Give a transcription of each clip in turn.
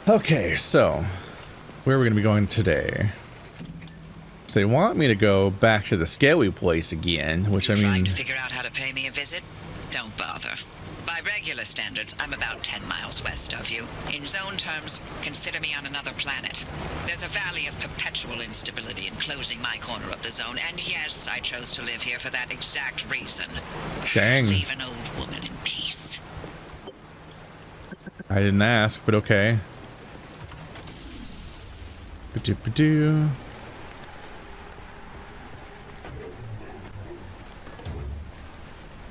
Okay, so where are we going to be going today? So they want me to go back to the scary place again, which I mean... Trying to figure out how to pay me a visit? Don't bother. By regular standards, I'm about 10 miles west of you. In zone terms, consider me on another planet. There's a valley of perpetual instability enclosing my corner of the zone, and yes, I chose to live here for that exact reason. Dang. Leave an old woman in peace. I didn't ask, but okay. Ba-do-ba-do.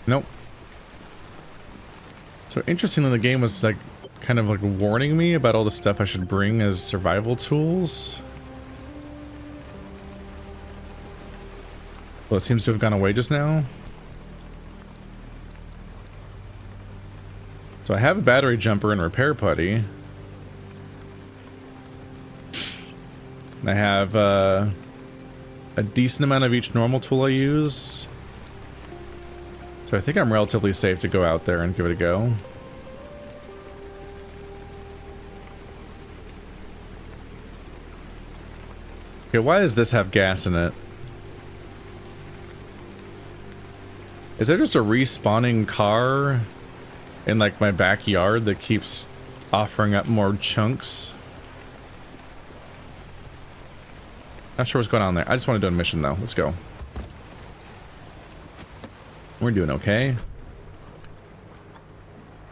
Nope. So interestingly, the game was like kind of like warning me about all the stuff I should bring as survival tools. Well, it seems to have gone away just now. So I have a battery jumper and repair putty. And I have a decent amount of each normal tool I use. So I think I'm relatively safe to go out there and give it a go. Okay, why does this have gas in it? Is there just a respawning car in like my backyard that keeps offering up more chunks? Not sure what's going on there. I just want to do a mission though. Let's go. We're doing okay.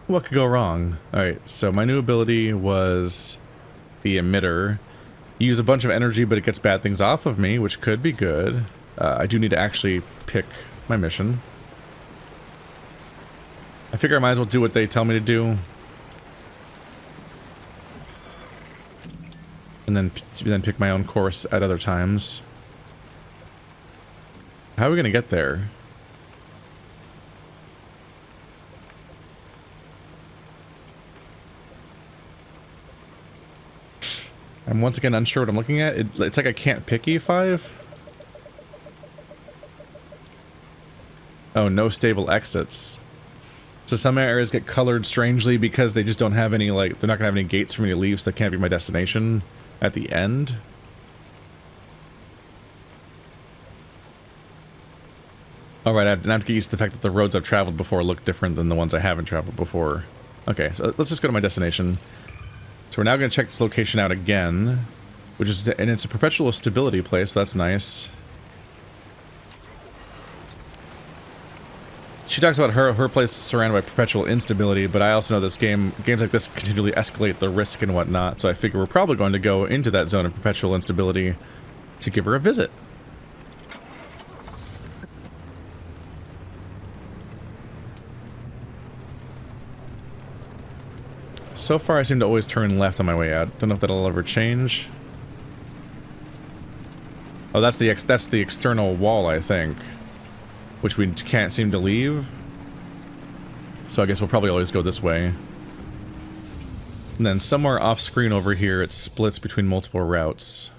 What could go wrong? Alright, so my new ability was the emitter. You use a bunch of energy, but it gets bad things off of me, which could be good. I do need to actually pick my mission. I figure I might as well do what they tell me to do. And then pick my own course at other times. How are we gonna get there? I'm once again unsure what I'm looking at. It's like I can't pick E5. Oh, no stable exits. So some areas get colored strangely because they just don't have any, like, they're not gonna have any gates for me to leave, so that can't be my destination at the end. Alright, I have to get used to the fact that the roads I've traveled before look different than the ones I haven't traveled before. Okay, so let's just go to my destination. So we're now going to check this location out again, which is, and it's a perpetual stability place, so that's nice. She talks about her place surrounded by perpetual instability, but I also know this games like this continually escalate the risk and whatnot, so I figure we're probably going to go into that zone of perpetual instability to give her a visit. So far, I seem to always turn left on my way out. Don't know if that'll ever change. Oh, that's the external wall, I think, which we can't seem to leave. So I guess we'll probably always go this way. And then somewhere off screen over here, it splits between multiple routes.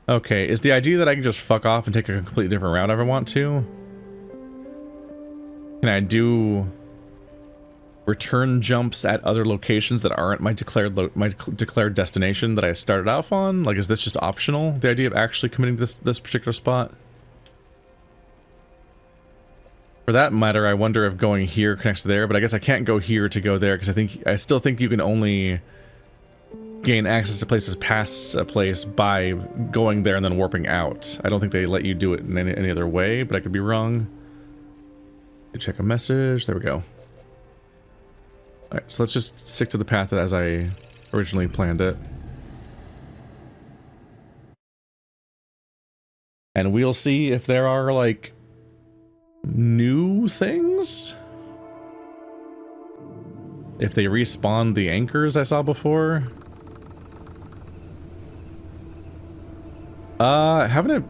Okay, is the idea that I can just fuck off and take a completely different route if I want to? Can I do return jumps at other locations that aren't my declared destination that I started off on? Like, is this just optional? The idea of actually committing to this particular spot? For that matter, I wonder if going here connects to there, but I guess I can't go here to go there because I still think you can only gain access to places past a place by going there and then warping out. I don't think they let you do it in any other way, but I could be wrong. Check a message. There we go. Alright, so let's just stick to the path as I originally planned it. And we'll see if there are, like, new things? If they respawn the anchors I saw before? Haven't it...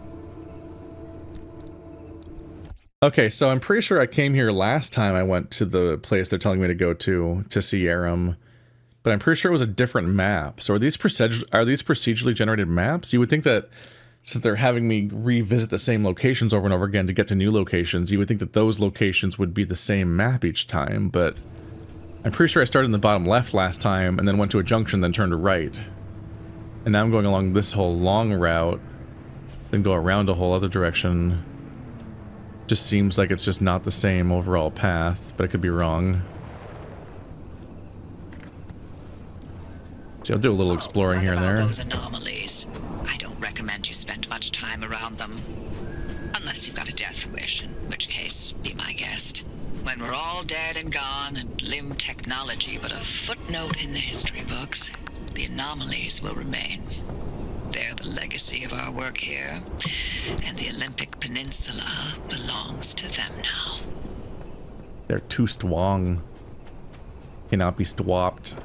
Okay, so I'm pretty sure I came here last time I went to the place they're telling me to go to Sierram. But I'm pretty sure it was a different map. So are these procedurally generated maps? You would think that since they're having me revisit the same locations over and over again to get to new locations, you would think that those locations would be the same map each time, but I'm pretty sure I started in the bottom left last time and then went to a junction, then turned to right. And now I'm going along this whole long route, then go around a whole other direction. Just seems like it's just not the same overall path, but I could be wrong. See, I'll do a little exploring here and there. Those anomalies. I don't recommend you spend much time around them. Unless you've got a death wish, in which case, be my guest. When we're all dead and gone, and limb technology but a footnote in the history books, the anomalies will remain. They're the legacy of our work here, and the Olympic Peninsula belongs to them now. They're too strong. Cannot be swapped.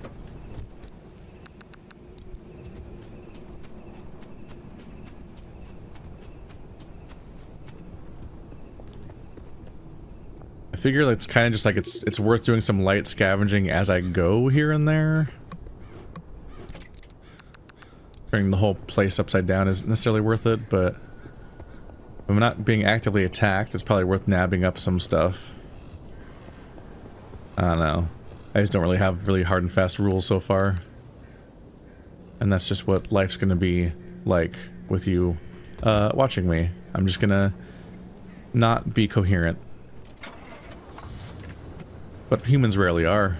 I figure it's kind of just like it's worth doing some light scavenging as I go here and there. Turning the whole place upside down isn't necessarily worth it, but if I'm not being actively attacked, it's probably worth nabbing up some stuff. I don't know. I just don't really have really hard and fast rules so far. And that's just what life's gonna be like with you watching me. I'm just gonna not be coherent. But humans rarely are.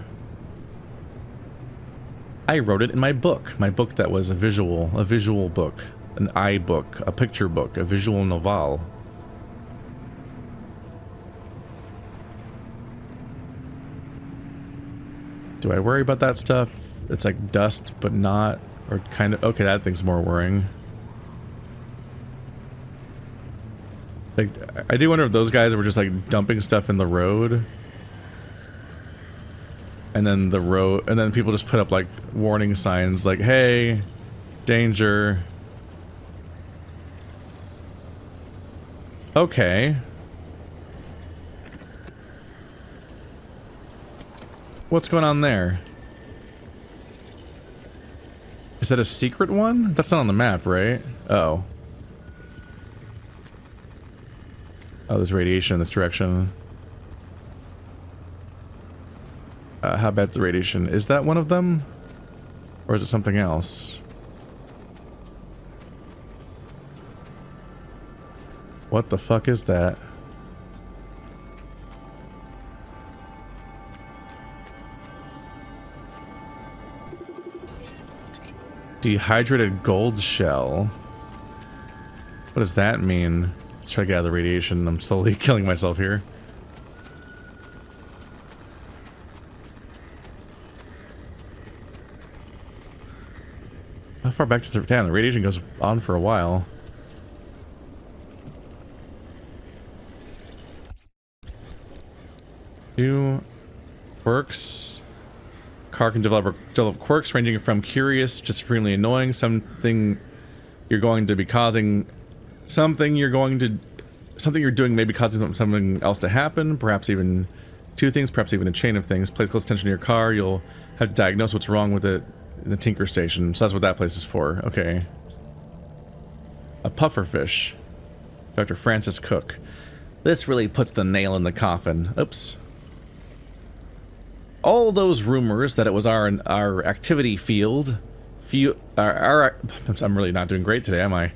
I wrote it in my book that was a visual book, an book, a picture book, a visual novel. Do I worry about that stuff? It's like dust, but not, or kind of, okay, that thing's more worrying. Like, I do wonder if those guys were just like dumping stuff in the road. And then people just put up like warning signs like, hey, danger. Okay. What's going on there? Is that a secret one? That's not on the map, right? Oh. Oh, there's radiation in this direction. How bad's the radiation? Is that one of them? Or is it something else? What the fuck is that? Dehydrated gold shell. What does that mean? Let's try to get out of the radiation. I'm slowly killing myself here. How far back does the... Damn, the radiation goes on for a while. Two quirks. Car can develop quirks ranging from curious to supremely annoying. Something you're going to be causing... Something you're doing may be causing something else to happen. Perhaps even two things, perhaps even a chain of things. Place close attention to your car. You'll have to diagnose what's wrong with it. The Tinker Station. So that's what that place is for. Okay. A pufferfish. Dr. Francis Cook. This really puts the nail in the coffin. Oops. All those rumors that it was our activity field... I'm really not doing great today, am I?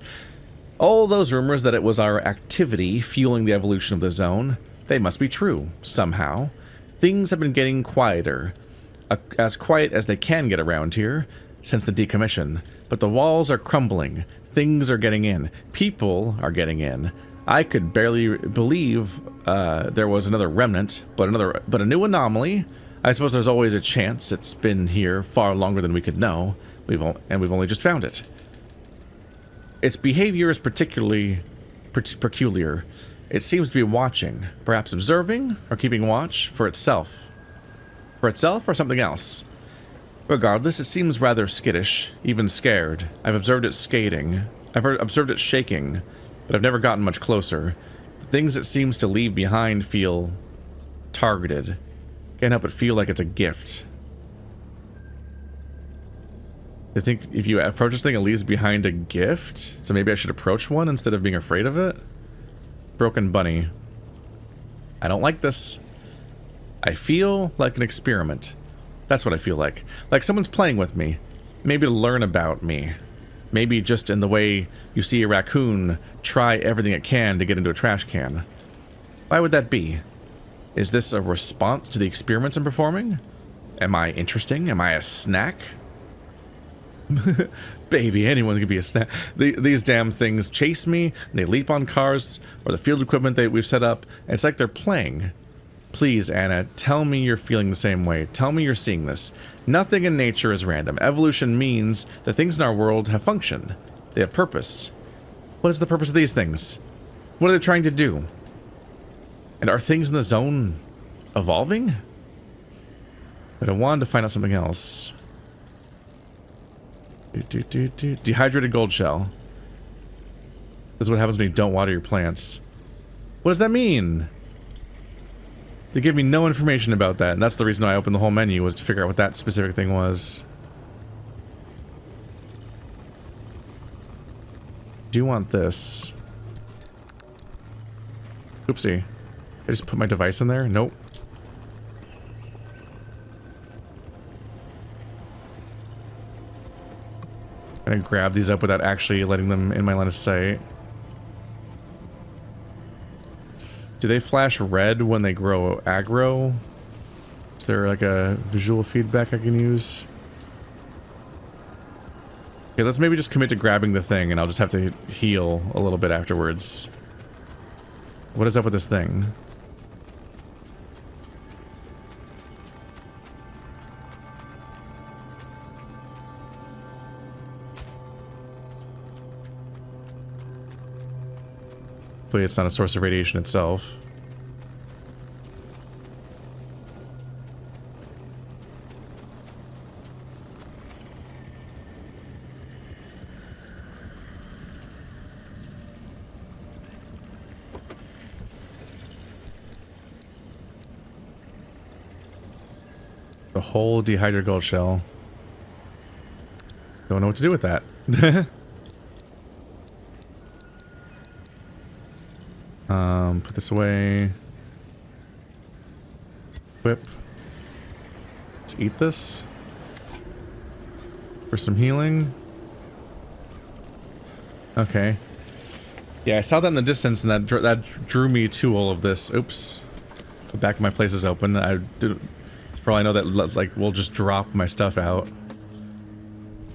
All those rumors that it was our activity fueling the evolution of the zone, they must be true, somehow. Things have been getting quieter. As quiet as they can get around here since the decommission, but the walls are crumbling, things are getting in, people are getting in. I could barely believe there was another remnant, but a new anomaly. I suppose there's always a chance it's been here far longer than we could know. We've only just found it. Its behavior is particularly peculiar. It seems to be watching, perhaps observing or keeping watch for itself. For itself or something else? Regardless, it seems rather skittish, even scared. I've observed it skating. I've observed it shaking, but I've never gotten much closer. The things it seems to leave behind feel targeted. Can't help but feel like it's a gift. I think if you approach this thing, it leaves behind a gift. So maybe I should approach one instead of being afraid of it. Broken bunny. I don't like this. I feel like an experiment. That's what I feel like. Like someone's playing with me. Maybe to learn about me. Maybe just in the way you see a raccoon try everything it can to get into a trash can. Why would that be? Is this a response to the experiments I'm performing? Am I interesting? Am I a snack? Baby, anyone can be a snack. These damn things chase me, and they leap on cars, or the field equipment that we've set up, and it's like they're playing. Please, Anna, tell me you're feeling the same way. Tell me you're seeing this. Nothing in nature is random. Evolution means that things in our world have function. They have purpose. What is the purpose of these things? What are they trying to do? And are things in the zone evolving? But I wanted to find out something else. Dehydrated gold shell. This is what happens when you don't water your plants. What does that mean? They give me no information about that, and that's the reason I opened the whole menu, was to figure out what that specific thing was. Do you want this? Oopsie. I just put my device in there? Nope. I'm gonna grab these up without actually letting them in my line of sight. Do they flash red when they grow aggro? Is there like a visual feedback I can use? Okay, let's maybe just commit to grabbing the thing and I'll just have to heal a little bit afterwards. What is up with this thing? Hopefully it's not a source of radiation itself. The whole dehydrated gold shell. Don't know what to do with that. Put this away. Whip. Let's eat this. For some healing. Okay. Yeah, I saw that in the distance, and that drew me to all of this. Oops. The back of my place is open. I did, for all I know, that like will just drop my stuff out.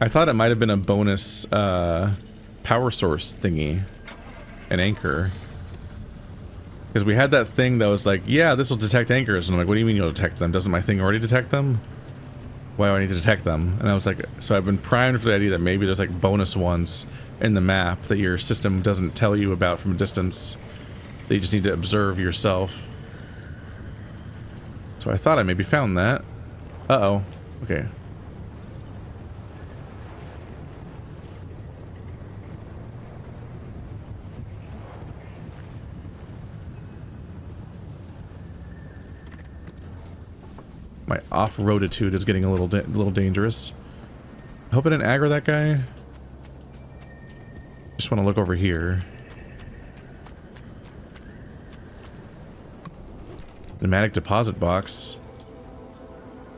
I thought it might have been a bonus power source thingy, an anchor. Because we had that thing that was like, yeah, this will detect anchors. And I'm like, what do you mean you'll detect them? Doesn't my thing already detect them? Why do I need to detect them? And I was like, so I've been primed for the idea that maybe there's like bonus ones in the map that your system doesn't tell you about from a distance. That you just need to observe yourself. So I thought I maybe found that. Uh-oh. Okay. My off-roaditude is getting a little dangerous. I hope I didn't aggro that guy. Just want to look over here. Pneumatic deposit box.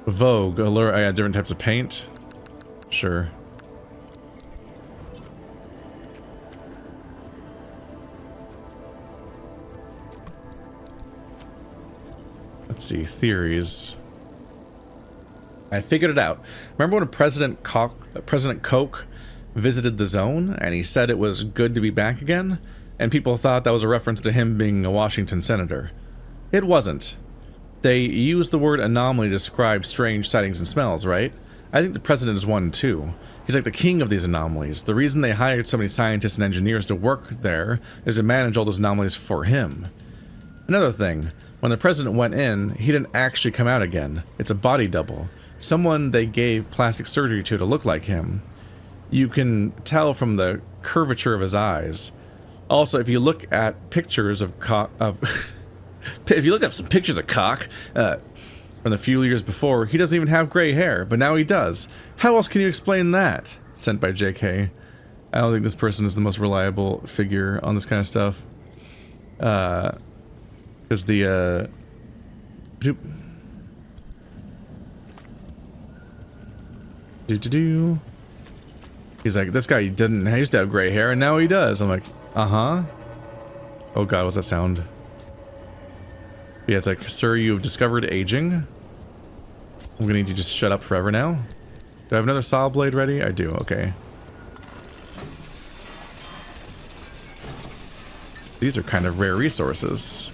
Vogue. Allure. I had different types of paint. Sure. Let's see. Theories. I figured it out. Remember when President Koch visited the zone and he said it was good to be back again? And people thought that was a reference to him being a Washington senator. It wasn't. They used the word anomaly to describe strange sightings and smells, right? I think the president is one too. He's like the king of these anomalies. The reason they hired so many scientists and engineers to work there is to manage all those anomalies for him. Another thing, when the president went in, he didn't actually come out again. It's a body double. Someone they gave plastic surgery to look like him. You can tell from the curvature of his eyes. Also, if you look at pictures of if you look up some pictures of Cock, From the few years before, he doesn't even have gray hair, but now he does. How else can you explain that? Sent by JK. I don't think this person is the most reliable figure on this kind of stuff. Because the, He's like, this guy he used to have gray hair, and now he does. I'm like, uh-huh. Oh god, what's that sound? Yeah, it's like, sir, you've discovered aging. I'm gonna need you to just shut up forever now. Do I have another saw blade ready? I do, okay. These are kind of rare resources.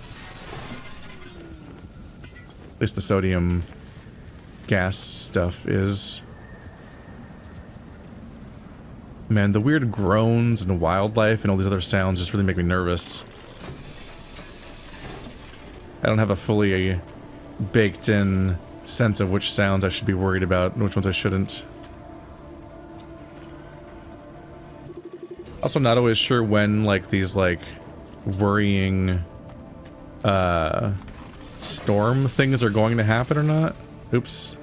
At least the sodium gas stuff is. Man, the weird groans and wildlife and all these other sounds just really make me nervous. I don't have a fully baked in sense of which sounds I should be worried about and which ones I shouldn't. Also not always sure when, like, these, like, worrying, storm things are going to happen or not. Oops.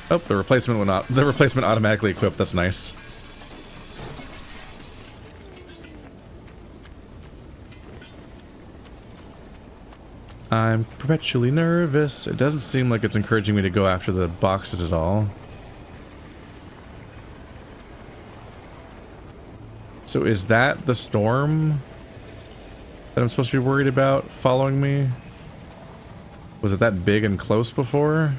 Oh, the replacement automatically equipped, that's nice. I'm perpetually nervous. It doesn't seem like it's encouraging me to go after the boxes at all. So is that the storm that I'm supposed to be worried about following me? Was it that big and close before?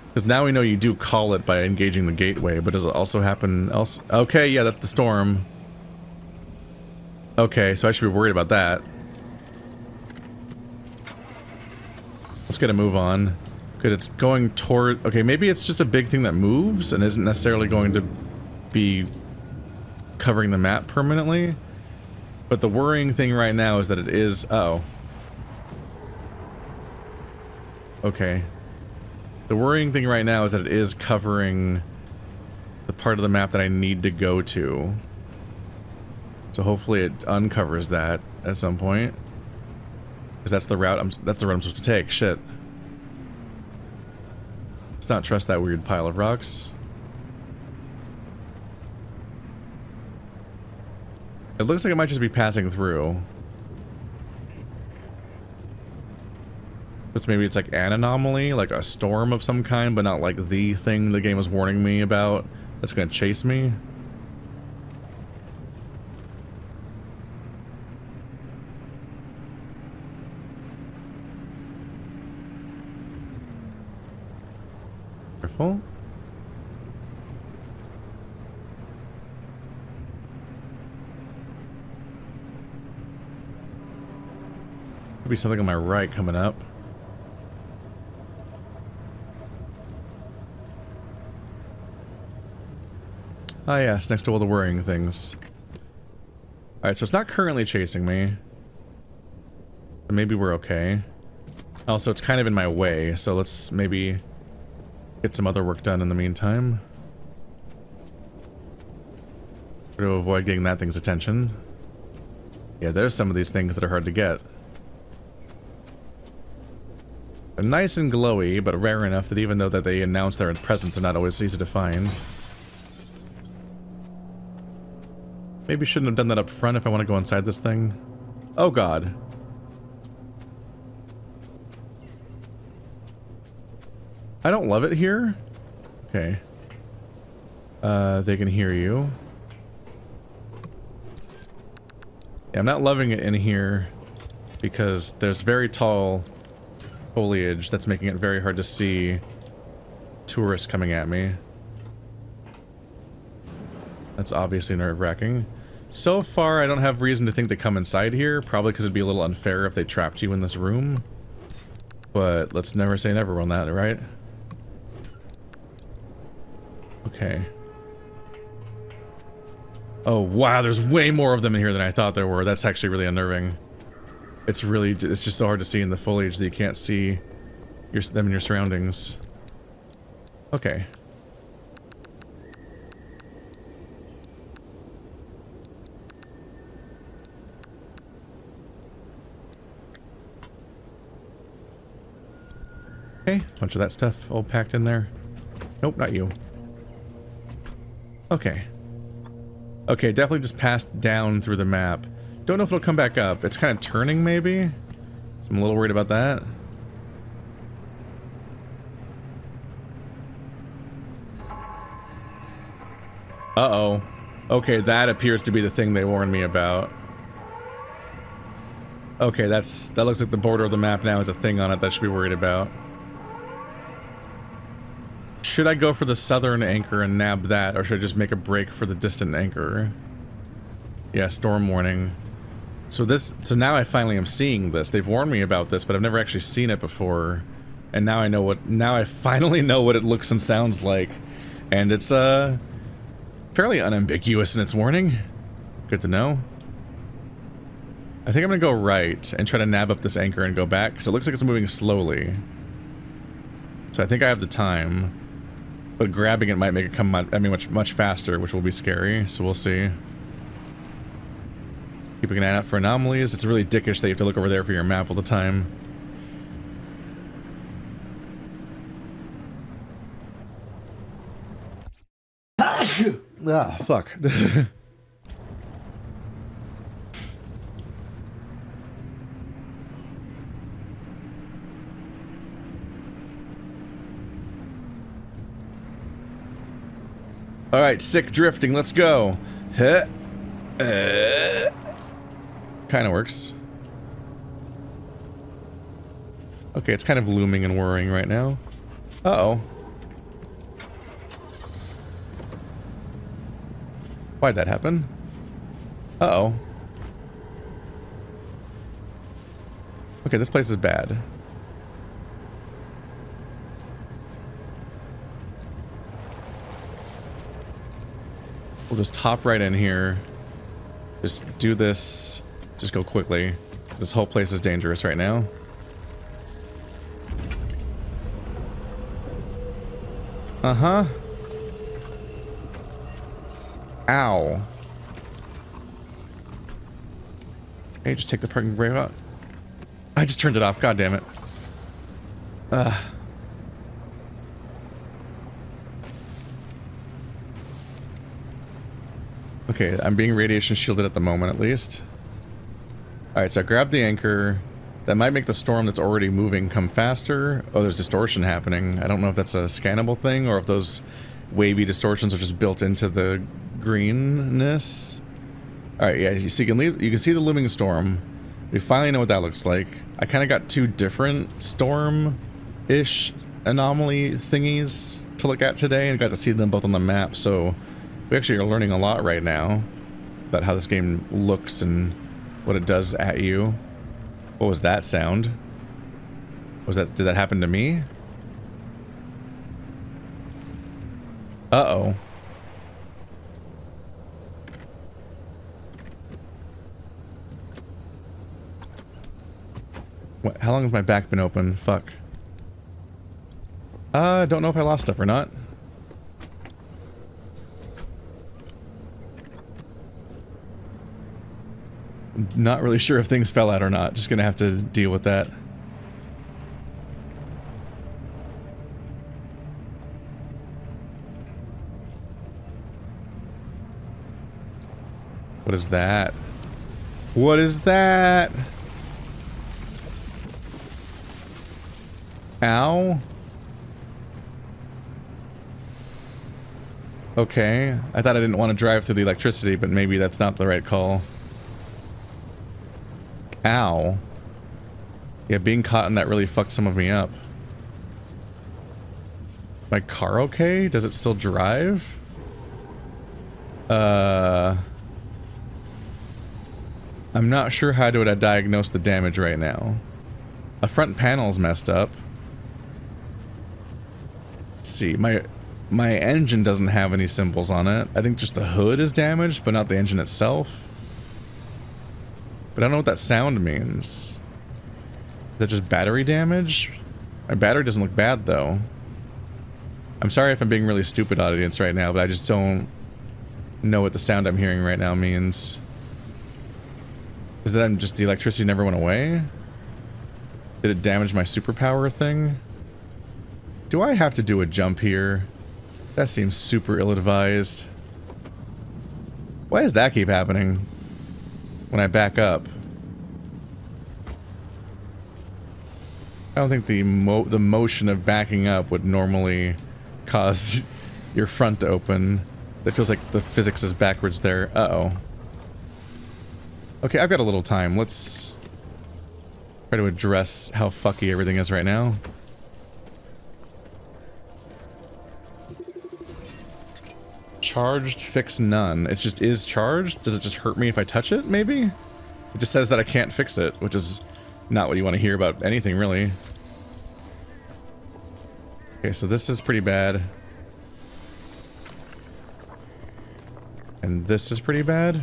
Because now we know you do call it by engaging the gateway, but does it also happen else? Okay, yeah, that's the storm. Okay, so I should be worried about that. Let's get a move on. Good, it's going toward... Okay, maybe it's just a big thing that moves and isn't necessarily going to be covering the map permanently. But the worrying thing right now is that it is... Oh. Okay. The worrying thing right now is that it is covering the part of the map that I need to go to. So hopefully it uncovers that at some point. Because that's the route I'm supposed to take. Shit. Let's not trust that weird pile of rocks. It looks like it might just be passing through. But maybe it's like an anomaly, like a storm of some kind, but not like the thing the game was warning me about that's gonna chase me. Careful. Could be something on my right coming up. Ah yes, next to all the worrying things. Alright, so it's not currently chasing me. But maybe we're okay. Also, it's kind of in my way, so let's maybe get some other work done in the meantime. To avoid getting that thing's attention. Yeah, there's some of these things that are hard to get. They're nice and glowy, but rare enough that even though that they announce their presence, they're not always easy to find. Maybe shouldn't have done that up front if I want to go inside this thing. Oh god. I don't love it here. Okay. They can hear you. Yeah, I'm not loving it in here because there's very tall foliage that's making it very hard to see tourists coming at me. That's obviously nerve-wracking. So far, I don't have reason to think they come inside here, probably because it'd be a little unfair if they trapped you in this room. But let's never say never on that, right? Okay. Oh, wow, there's way more of them in here than I thought there were. That's actually really unnerving. It's just so hard to see in the foliage that you can't see them in your surroundings. Okay. Okay, bunch of that stuff all packed in there. Nope, not you. Okay. Okay, definitely just passed down through the map. Don't know if it'll come back up. It's kind of turning, maybe? So I'm a little worried about that. Uh-oh. Okay, that appears to be the thing they warned me about. Okay, that looks like the border of the map now has a thing on it that I should be worried about. Should I go for the southern anchor and nab that, or should I just make a break for the distant anchor? Yeah, storm warning. So now I finally am seeing this. They've warned me about this, but I've never actually seen it before. And now I finally know what it looks and sounds like. And it's, fairly unambiguous in its warning. Good to know. I think I'm gonna go right and try to nab up this anchor and go back, because it looks like it's moving slowly. So I think I have the time. But grabbing it might make it come much faster, which will be scary, so we'll see. Keeping an eye out for anomalies. It's really dickish that you have to look over there for your map all the time. Ah, fuck. Alright, sick drifting, let's go. Kinda works. Okay, it's kind of looming and whirring right now. Uh-oh. Why'd that happen? Uh-oh. Okay, this place is bad. We'll just hop right in here. Just do this. Just go quickly. This whole place is dangerous right now. Uh-huh. Ow. Hey, just take the parking brake out. I just turned it off. God damn it. Ugh. Okay, I'm being radiation shielded at the moment, at least. Alright, so I grabbed the anchor. That might make the storm that's already moving come faster. Oh, there's distortion happening. I don't know if that's a scannable thing or if those wavy distortions are just built into the greenness. Alright, yeah, you can see the looming storm. We finally know what that looks like. I kind of got two different storm-ish anomaly thingies to look at today and got to see them both on the map, so we actually are learning a lot right now about how this game looks and what it does at you. What was that sound? Did that happen to me? Uh-oh. What, how long has my back been open? Fuck. Don't know if I lost stuff or not. Not really sure if things fell out or not. Just gonna have to deal with that. What is that? What is that? Ow. Okay. I thought I didn't want to drive through the electricity, but maybe that's not the right call. Ow. Yeah, being caught in that really fucked some of me up. My car okay? Does it still drive? I'm not sure how to diagnose the damage right now. A front panel's messed up. Let's see, my engine doesn't have any symbols on it. I think just the hood is damaged, but not the engine itself. But I don't know what that sound means. Is that just battery damage? My battery doesn't look bad, though. I'm sorry if I'm being really stupid, audience, right now, but I just don't know what the sound I'm hearing right now means. Is that the electricity never went away? Did it damage my superpower thing? Do I have to do a jump here? That seems super ill-advised. Why does that keep happening when I back up? I don't think the motion of backing up would normally cause your front to open. That feels like the physics is backwards there. Uh-oh. Okay, I've got a little time. Let's try to address how fucky everything is right now. Charged, fix none. It just is charged? Does it just hurt me if I touch it, maybe? It just says that I can't fix it, which is not what you want to hear about anything, really. Okay, so this is pretty bad. And this is pretty bad.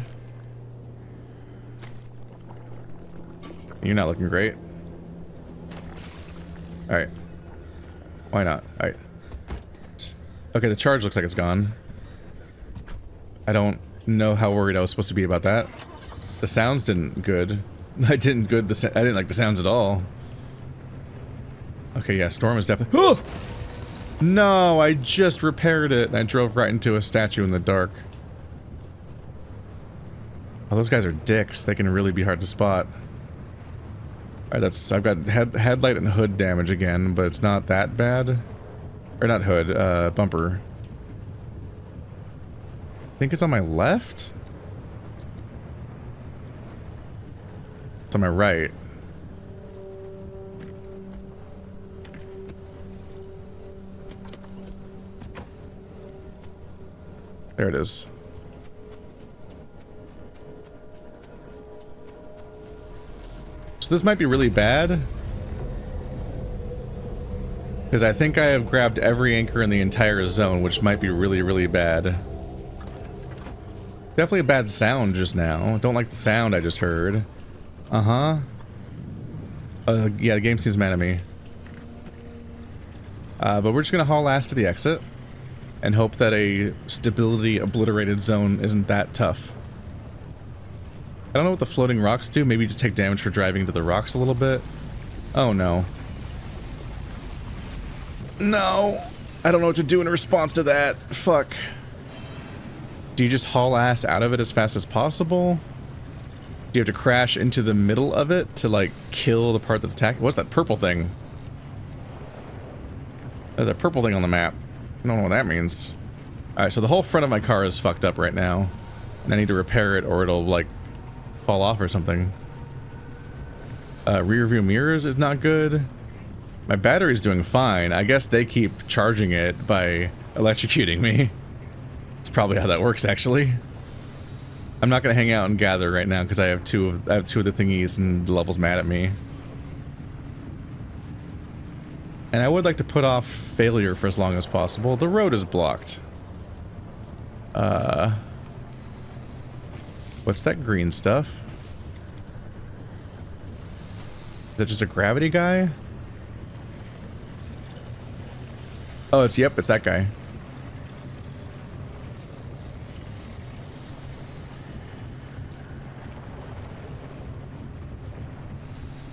You're not looking great. Alright. Why not? Alright. Okay, the charge looks like it's gone. I don't know how worried I was supposed to be about that. The sounds didn't good. I didn't like the sounds at all. Okay, yeah, storm is definitely— oh! No, I just repaired it and I drove right into a statue in the dark. Oh, those guys are dicks. They can really be hard to spot. Alright, I've got headlight and hood damage again, but it's not that bad. Or not hood, bumper. I think it's on my left? It's on my right. There it is. So this might be really bad. Because I think I have grabbed every anchor in the entire zone, which might be really, really bad. Definitely a bad sound just now. Don't like the sound I just heard. Uh-huh. Yeah, the game seems mad at me. But we're just gonna haul ass to the exit. And hope that a stability obliterated zone isn't that tough. I don't know what the floating rocks do. Maybe just take damage for driving into the rocks a little bit. Oh no. No! I don't know what to do in response to that. Fuck. Do you just haul ass out of it as fast as possible? Do you have to crash into the middle of it to, like, kill the part that's attacking? What's that purple thing? There's a purple thing on the map. I don't know what that means. Alright, so the whole front of my car is fucked up right now. And I need to repair it or it'll, like, fall off or something. Rear view mirrors is not good. My battery's doing fine. I guess they keep charging it by electrocuting me. That's probably how that works, actually. I'm not gonna hang out and gather right now because I have two of the thingies and the level's mad at me. And I would like to put off failure for as long as possible. The road is blocked. What's that green stuff? Is that just a gravity guy? Oh, yep, it's that guy.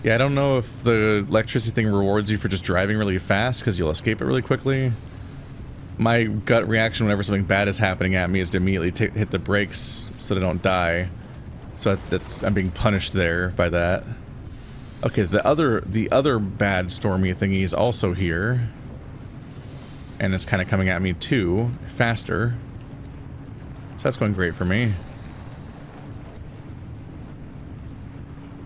Yeah, I don't know if the electricity thing rewards you for just driving really fast because you'll escape it really quickly. My gut reaction whenever something bad is happening at me is to immediately hit the brakes so that I don't die. So I'm being punished there by that. Okay, the other bad stormy thingy is also here. And it's kind of coming at me too, faster. So that's going great for me.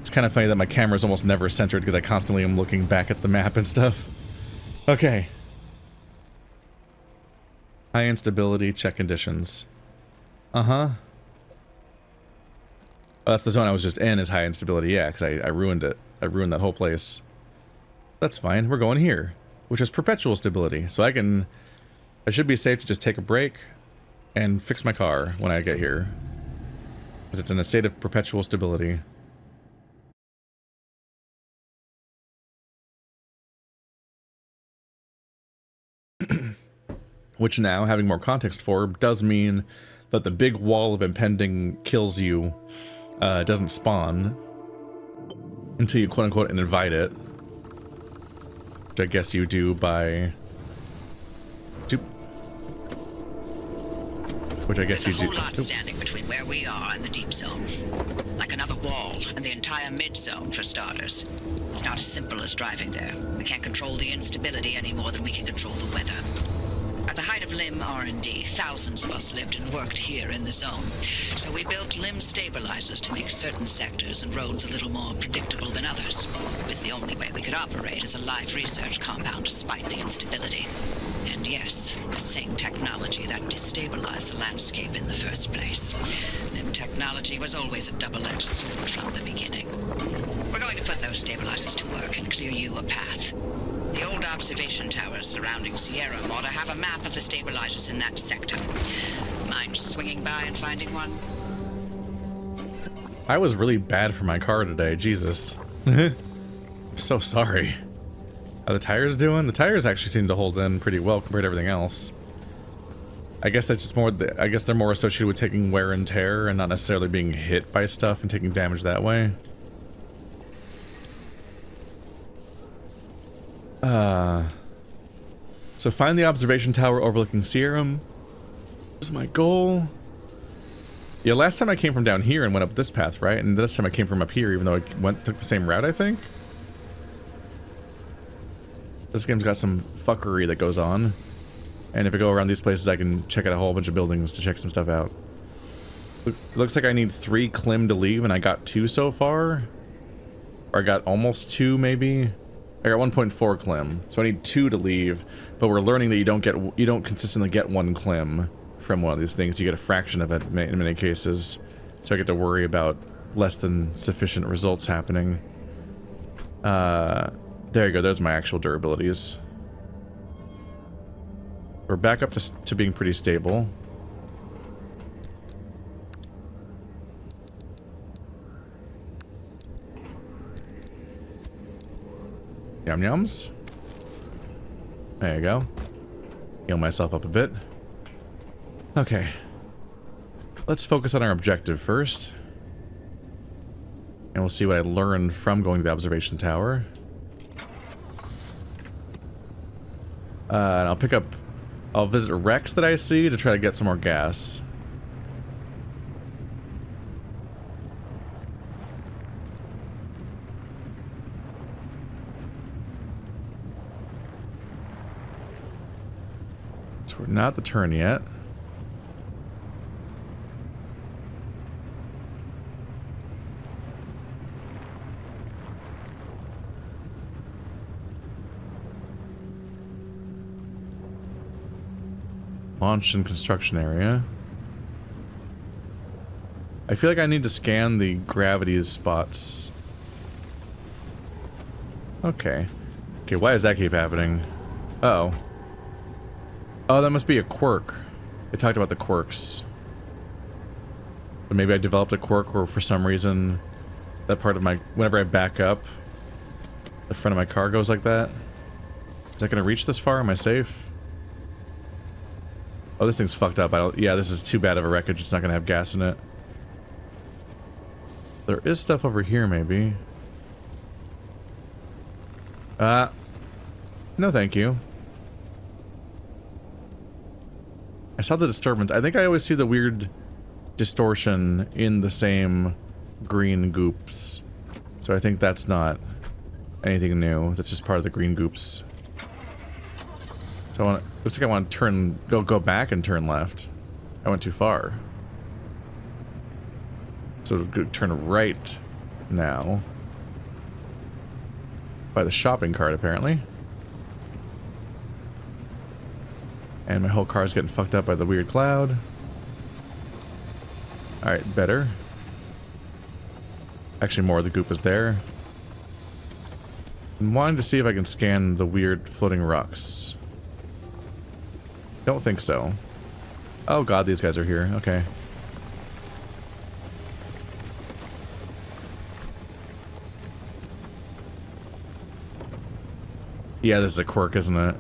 It's kind of funny that my camera is almost never centered because I constantly am looking back at the map and stuff. Okay. High instability, check conditions. Uh-huh. Oh, that's the zone I was just in, is high instability, yeah, because I ruined it. I ruined that whole place. That's fine, we're going here, which is perpetual stability. So I should be safe to just take a break and fix my car when I get here. Because it's in a state of perpetual stability. Which now, having more context for, does mean that the big wall of impending kills you doesn't spawn until you quote-unquote invite it. Which I guess you do by Which I guess you There's a do. whole lot standing between where we are and the deep zone. Like another wall, and the entire mid-zone, for starters. It's not as simple as driving there. We can't control the instability any more than we can control the weather. At the height of LIM R&D, thousands of us lived and worked here in the zone. So we built LIM stabilizers to make certain sectors and roads a little more predictable than others. It was the only way we could operate as a live research compound despite the instability. And yes, the same technology that destabilized the landscape in the first place. LIM technology was always a double-edged sword from the beginning. We're going to put those stabilizers to work and clear you a path. The old observation towers surrounding Sierram ought to have a map of the stabilizers in that sector. Mind swinging by and finding one? I was really bad for my car today, Jesus. I'm so sorry. How the tires doing? The tires actually seem to hold in pretty well compared to everything else. I guess that's just more, I guess they're more associated with taking wear and tear and not necessarily being hit by stuff and taking damage that way. So find the observation tower overlooking Sierram. This is my goal. Yeah, last time I came from down here and went up this path, right? And this time I came from up here, even though I took the same route, I think. This game's got some fuckery that goes on. And if I go around these places, I can check out a whole bunch of buildings to check some stuff out. It looks like I need 3 Clim to leave, and I got 2 so far. Or I got almost 2, maybe. I got 1.4 Clim, so I need 2 to leave. But we're learning that you don't consistently get 1 Clim from one of these things. You get a fraction of it in many cases. So I get to worry about less than sufficient results happening. There you go. There's my actual durabilities. We're back up to being pretty stable. Yum yums. There you go. Heal myself up a bit. Okay. Let's focus on our objective first. And we'll see what I learned from going to the observation tower. And I'll visit wrecks that I see to try to get some more gas. So we're not at the turn yet. Launch and construction area. I feel like I need to scan the gravity spots. Okay. Okay, why does that keep happening? Uh-oh. Oh, that must be a quirk. They talked about the quirks. So maybe I developed a quirk where for some reason that part of my... Whenever I back up, the front of my car goes like that. Is that gonna reach this far? Am I safe? Oh, this thing's fucked up. Yeah, this is too bad of a wreckage. It's not gonna have gas in it. There is stuff over here, maybe. No thank you. I saw the disturbance. I think I always see the weird distortion in the same green goops. So I think that's not anything new. That's just part of the green goops. So looks like I want to turn, go back and turn left. I went too far. So turn right now. By the shopping cart, apparently. And my whole car's getting fucked up by the weird cloud. Alright, better. Actually, more of the goop is there. I'm wanting to see if I can scan the weird floating rocks. Don't think so. Oh god, these guys are here. Okay. Yeah, this is a quirk, isn't it?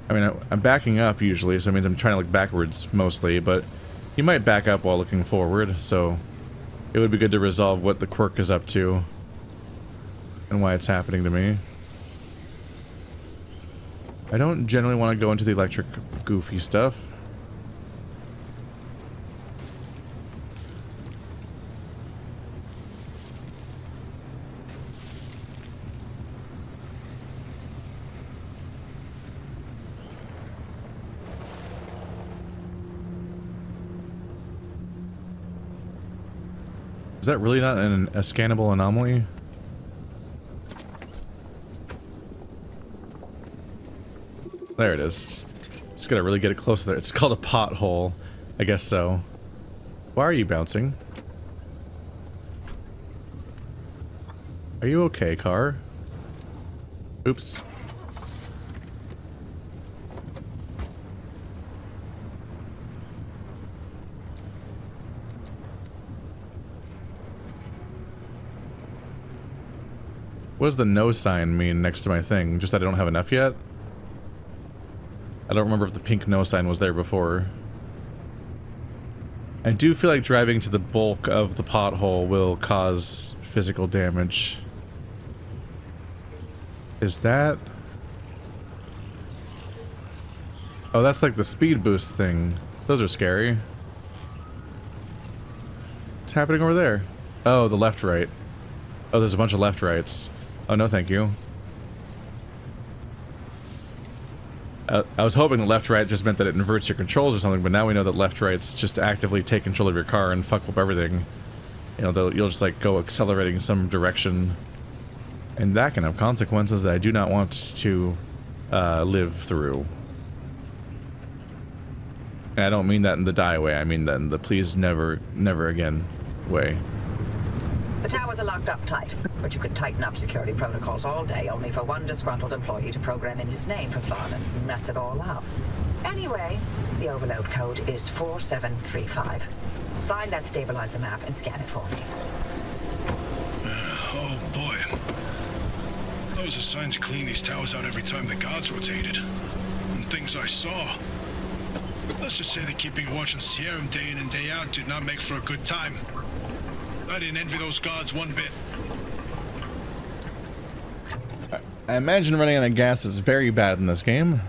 I mean, I'm backing up usually, so it means I'm trying to look backwards mostly, but you might back up while looking forward, so it would be good to resolve what the quirk is up to and why it's happening to me. I don't generally want to go into the electric goofy stuff. Is that really not a scannable anomaly? There it is. Just gotta really get it close there. It's called a pothole. I guess so. Why are you bouncing? Are you okay, car? Oops. What does the no sign mean next to my thing? Just that I don't have enough yet? I don't remember if the pink no sign was there before. I do feel like driving to the bulk of the pothole will cause physical damage. Is that... Oh, that's like the speed boost thing. Those are scary. What's happening over there? Oh, the left-right. Oh, there's a bunch of left-rights. Oh, no thank you. I was hoping the left-right just meant that it inverts your controls or something, but now we know that left-rights just actively take control of your car and fuck up everything. You know, you'll just like go accelerating in some direction. And that can have consequences that I do not want to live through. And I don't mean that in the die way, I mean that in the please never again way. The towers are locked up tight, but you could tighten up security protocols all day, only for one disgruntled employee to program in his name for fun and mess it all up. Anyway, the overload code is 4735. Find that stabilizer map and scan it for me. Oh boy. I was assigned to clean these towers out every time the guards rotated. And things I saw. Let's just say that keeping watch on Sierram day in and day out did not make for a good time. I didn't envy those guards one bit. I imagine running out of gas is very bad in this game.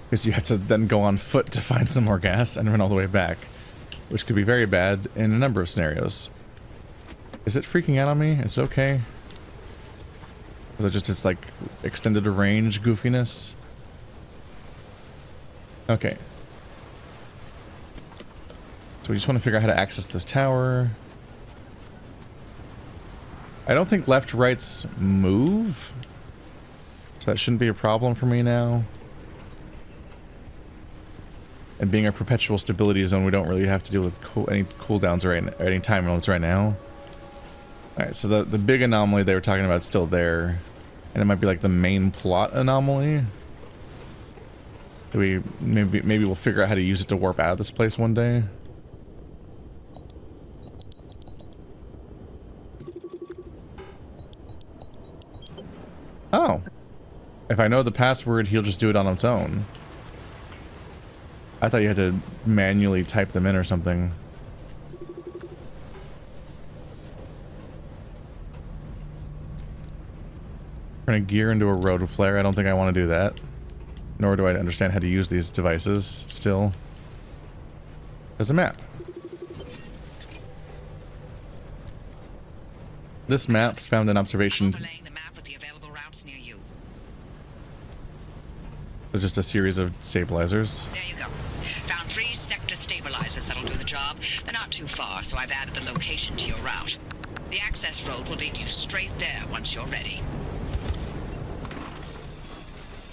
Because you have to then go on foot to find some more gas and run all the way back. Which could be very bad in a number of scenarios. Is it freaking out on me? Is it okay? Is it just its like extended range goofiness? Okay. So we just want to figure out how to access this tower. I don't think left-rights move. So that shouldn't be a problem for me now. And being a perpetual stability zone, we don't really have to deal with any cooldowns or any time limits right now. Alright, so the big anomaly they were talking about is still there. And it might be like the main plot anomaly. Do we maybe we'll figure out how to use it to warp out of this place one day. Oh. If I know the password, he'll just do it on its own. I thought you had to manually type them in or something. Trying to gear into a road flare. I don't think I want to do that. Nor do I understand how to use these devices still. There's a map. This map found an observation. Overlaying the map with the available routes near you. There's just a series of stabilizers. There you go. Found 3 sector stabilizers that'll do the job. They're not too far, so I've added the location to your route. The access road will lead you straight there once you're ready.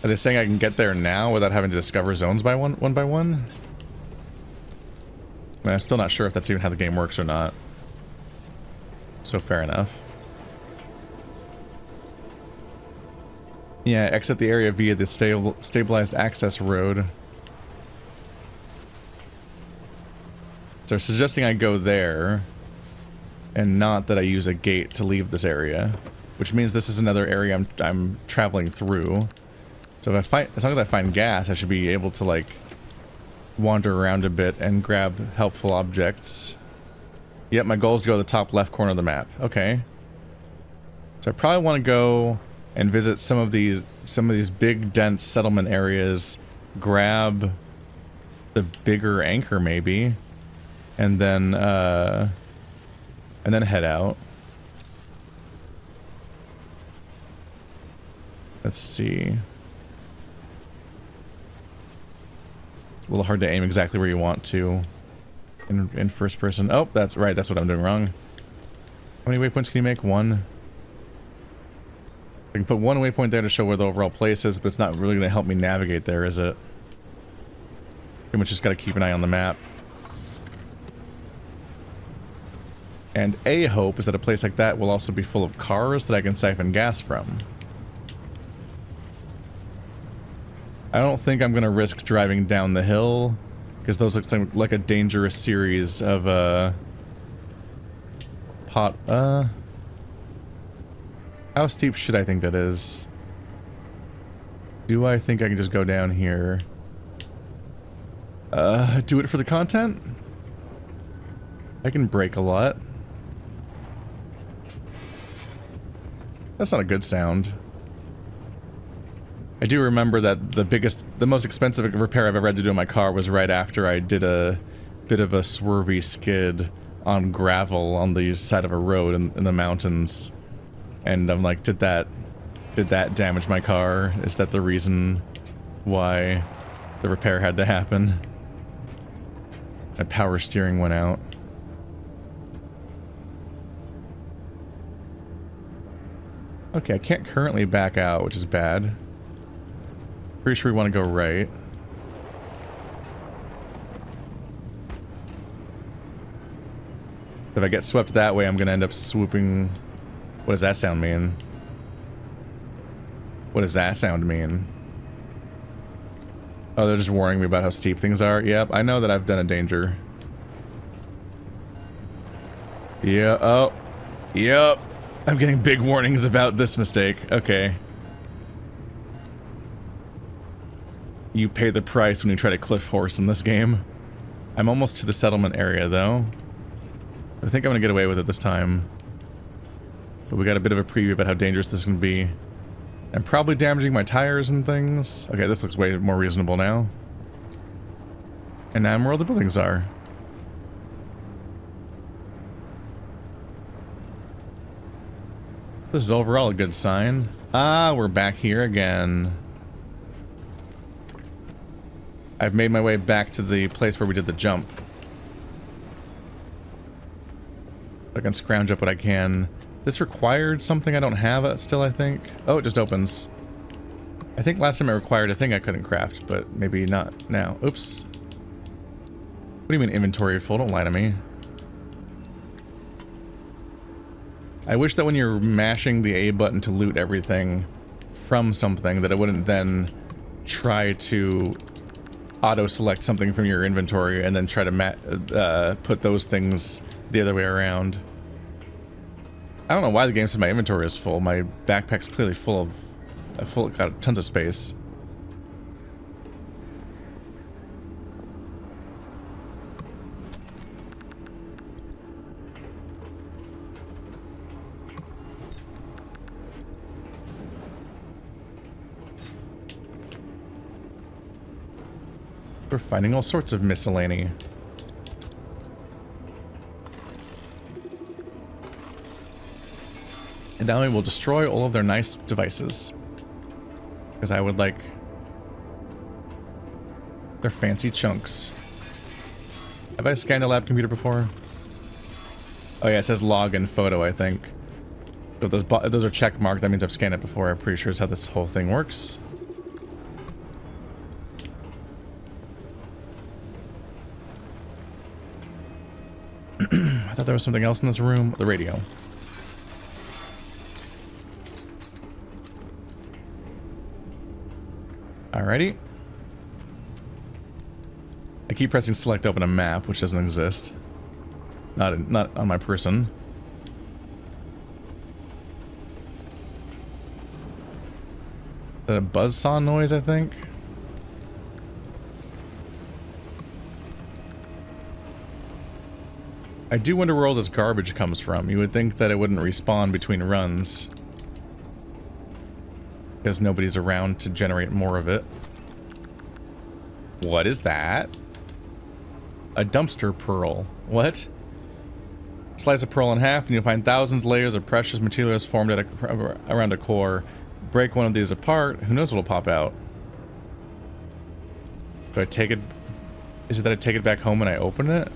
Are they saying I can get there now without having to discover zones by one by one? I mean, I'm still not sure if that's even how the game works or not. So fair enough. Yeah, exit the area via the stabilized access road. So they're suggesting I go there, and not that I use a gate to leave this area, which means this is another area I'm traveling through. So if as long as I find gas, I should be able to like wander around a bit and grab helpful objects. Yep, my goal is to go to the top left corner of the map. Okay. So I probably want to go and visit some of these big dense settlement areas, grab the bigger anchor maybe, and then head out. Let's see. It's a little hard to aim exactly where you want to in first person. Oh, that's right. That's what I'm doing wrong. How many waypoints can you make? One. I can put one waypoint there to show where the overall place is, but it's not really going to help me navigate there, is it? Pretty much just got to keep an eye on the map. And a hope is that a place like that will also be full of cars that I can siphon gas from. I don't think I'm going to risk driving down the hill, because those look like a dangerous series of, how steep should I think that is? Do I think I can just go down here? Do it for the content? I can brake a lot. That's not a good sound. I do remember that the most expensive repair I've ever had to do on my car was right after I did a bit of a swervy skid on gravel on the side of a road in the mountains. And I'm like, did that damage my car? Is that the reason why the repair had to happen? My power steering went out. Okay, I can't currently back out, which is bad. Pretty sure we want to go right. If I get swept that way, I'm going to end up swooping... What does that sound mean? What does that sound mean? Oh, they're just warning me about how steep things are? Yep, I know that I've done a danger. Yeah, oh. Yep. I'm getting big warnings about this mistake. Okay. You pay the price when you try to cliff horse in this game. I'm almost to the settlement area, though. I think I'm gonna get away with it this time. But we got a bit of a preview about how dangerous this can be. I'm probably damaging my tires and things. Okay, this looks way more reasonable now. And now I'm where all the buildings are. This is overall a good sign. Ah, we're back here again. I've made my way back to the place where we did the jump. I can scrounge up what I can. This required something I don't have still, I think. Oh, it just opens. I think last time it required a thing I couldn't craft, but maybe not now. Oops. What do you mean inventory full? Don't lie to me. I wish that when you're mashing the A button to loot everything from something, that it wouldn't then try to auto-select something from your inventory and then try to put those things the other way around. I don't know why the game says my inventory is full. My backpack's clearly full of... got tons of space. We're finding all sorts of miscellany. And now we will destroy all of their nice devices. Because I would like their fancy chunks. Have I scanned a lab computer before? Oh yeah, it says log and photo, I think. So if those are check marked, that means I've scanned it before. I'm pretty sure it's how this whole thing works. I thought there was something else in this room. The radio. Alrighty. I keep pressing select open a map, which doesn't exist. Not on my person. Is that a buzzsaw noise, I think? I do wonder where all this garbage comes from. You would think that it wouldn't respawn between runs, because nobody's around to generate more of it. What is that? A dumpster pearl. What? Slice a pearl in half and you'll find thousands of layers of precious materials formed around a core. Break one of these apart, who knows what'll pop out? Do I take it? Is it that I take it back home and I open it?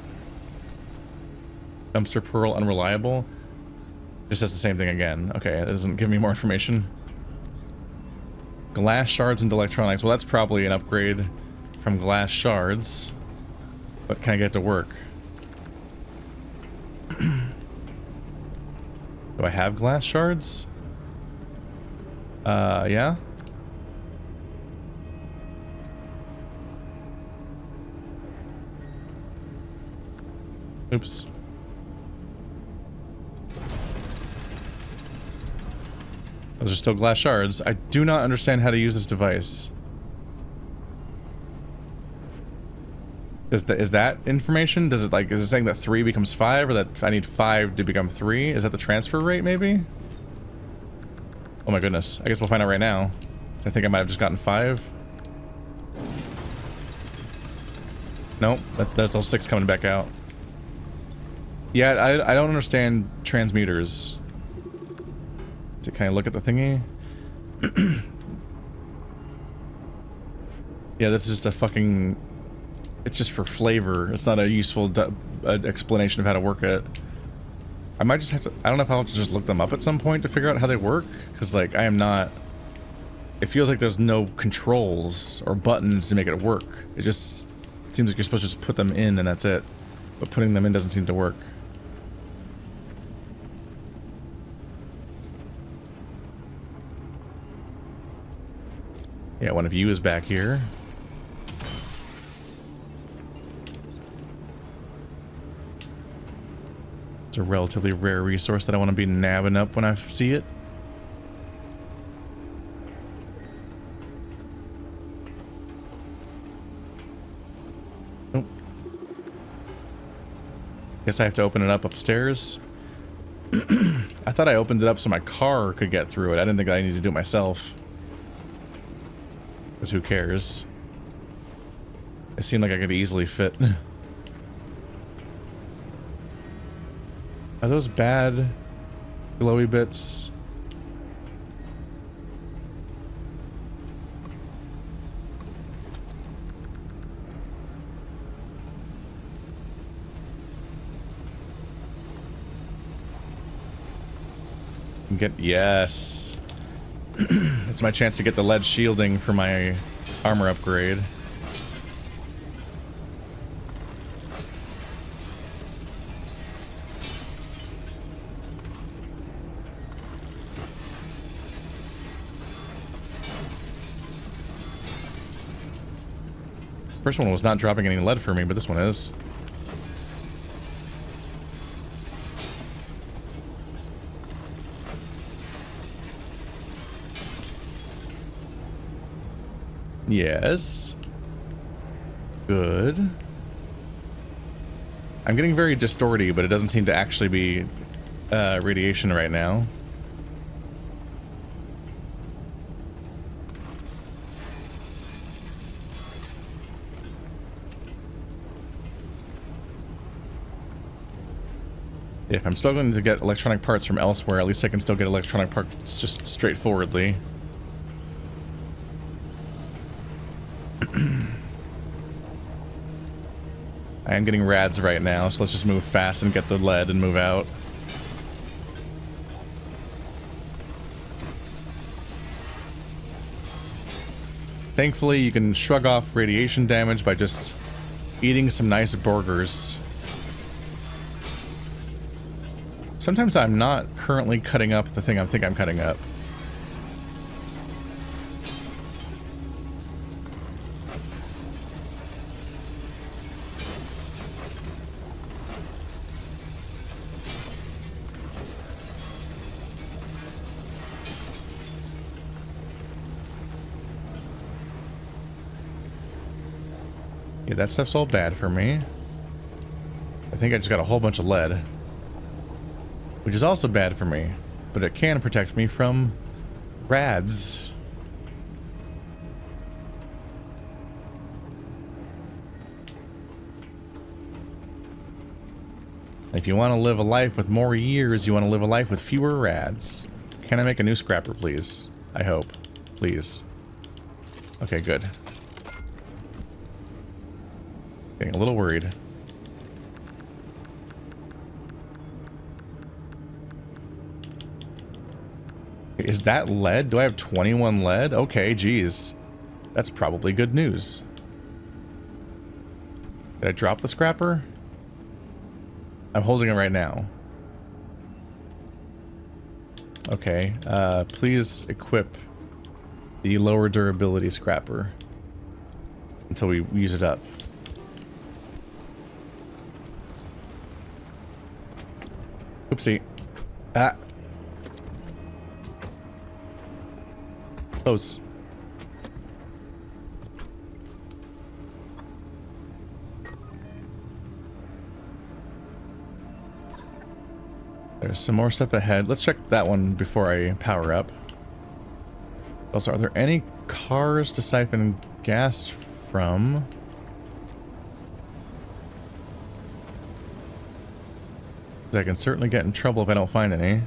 Dumpster pearl unreliable. Just says the same thing again. Okay, that doesn't give me more information. Glass shards and electronics. Well, that's probably an upgrade from glass shards. But can I get it to work? Do I have glass shards? Yeah. Oops. Those are still glass shards. I do not understand how to use this device. Is that information? Does it like, is it saying that 3 becomes 5 or that I need 5 to become 3? Is that the transfer rate maybe? Oh my goodness. I guess we'll find out right now. I think I might have just gotten 5. Nope, that's all 6 coming back out. Yeah, I don't understand transmuters. So can I look at the thingy? Yeah, this is just a fucking... It's just for flavor. It's not a useful explanation of how to work it. I might just have to... I don't know if I'll have to just look them up at some point to figure out how they work. Because, like, I am not... It feels like there's no controls or buttons to make it work. It just seems like you're supposed to just put them in and that's it. But putting them in doesn't seem to work. Yeah, one of you is back here. It's a relatively rare resource that I want to be nabbing up when I see it. Nope. Guess I have to open it up upstairs. I thought I opened it up so my car could get through it. I didn't think I needed to do it myself. Because who cares? It seemed like I could easily fit. Are those bad glowy bits? Yes. It's my chance to get the lead shielding for my armor upgrade. First one was not dropping any lead for me, but this one is. Yes. Good. I'm getting very distorty, but it doesn't seem to actually be radiation right now. If I'm struggling to get electronic parts from elsewhere, at least I can still get electronic parts just straightforwardly. I am getting rads right now, so let's just move fast and get the lead and move out. Thankfully, you can shrug off radiation damage by just eating some nice burgers. Sometimes I'm not currently cutting up the thing I think I'm cutting up. Yeah, that stuff's all bad for me. I think I just got a whole bunch of lead. Which is also bad for me. But it can protect me from rads. If you want to live a life with more years, you want to live a life with fewer rads. Can I make a new scrapper, please? I hope. Please. Okay, good. Getting a little worried. Is that lead? Do I have 21 lead? Okay, geez. That's probably good news. Did I drop the scrapper? I'm holding it right now. Okay, please equip the lower durability scrapper until we use it up. Oopsie. Ah. Close. There's some more stuff ahead. Let's check that one before I power up. Also, are there any cars to siphon gas from? I can certainly get in trouble if I don't find any.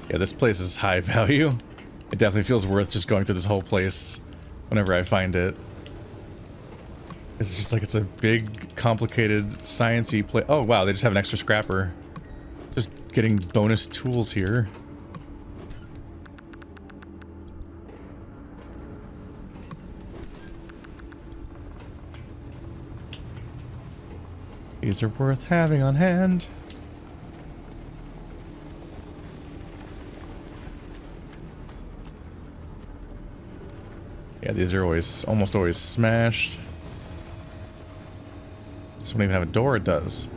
Yeah, this place is high value. It definitely feels worth just going through this whole place whenever I find it. It's just like it's a big, complicated, sciencey place. Oh wow, they just have an extra scrapper. Just getting bonus tools here. These are worth having on hand. Yeah, these are almost always smashed. This one even have a door? It does.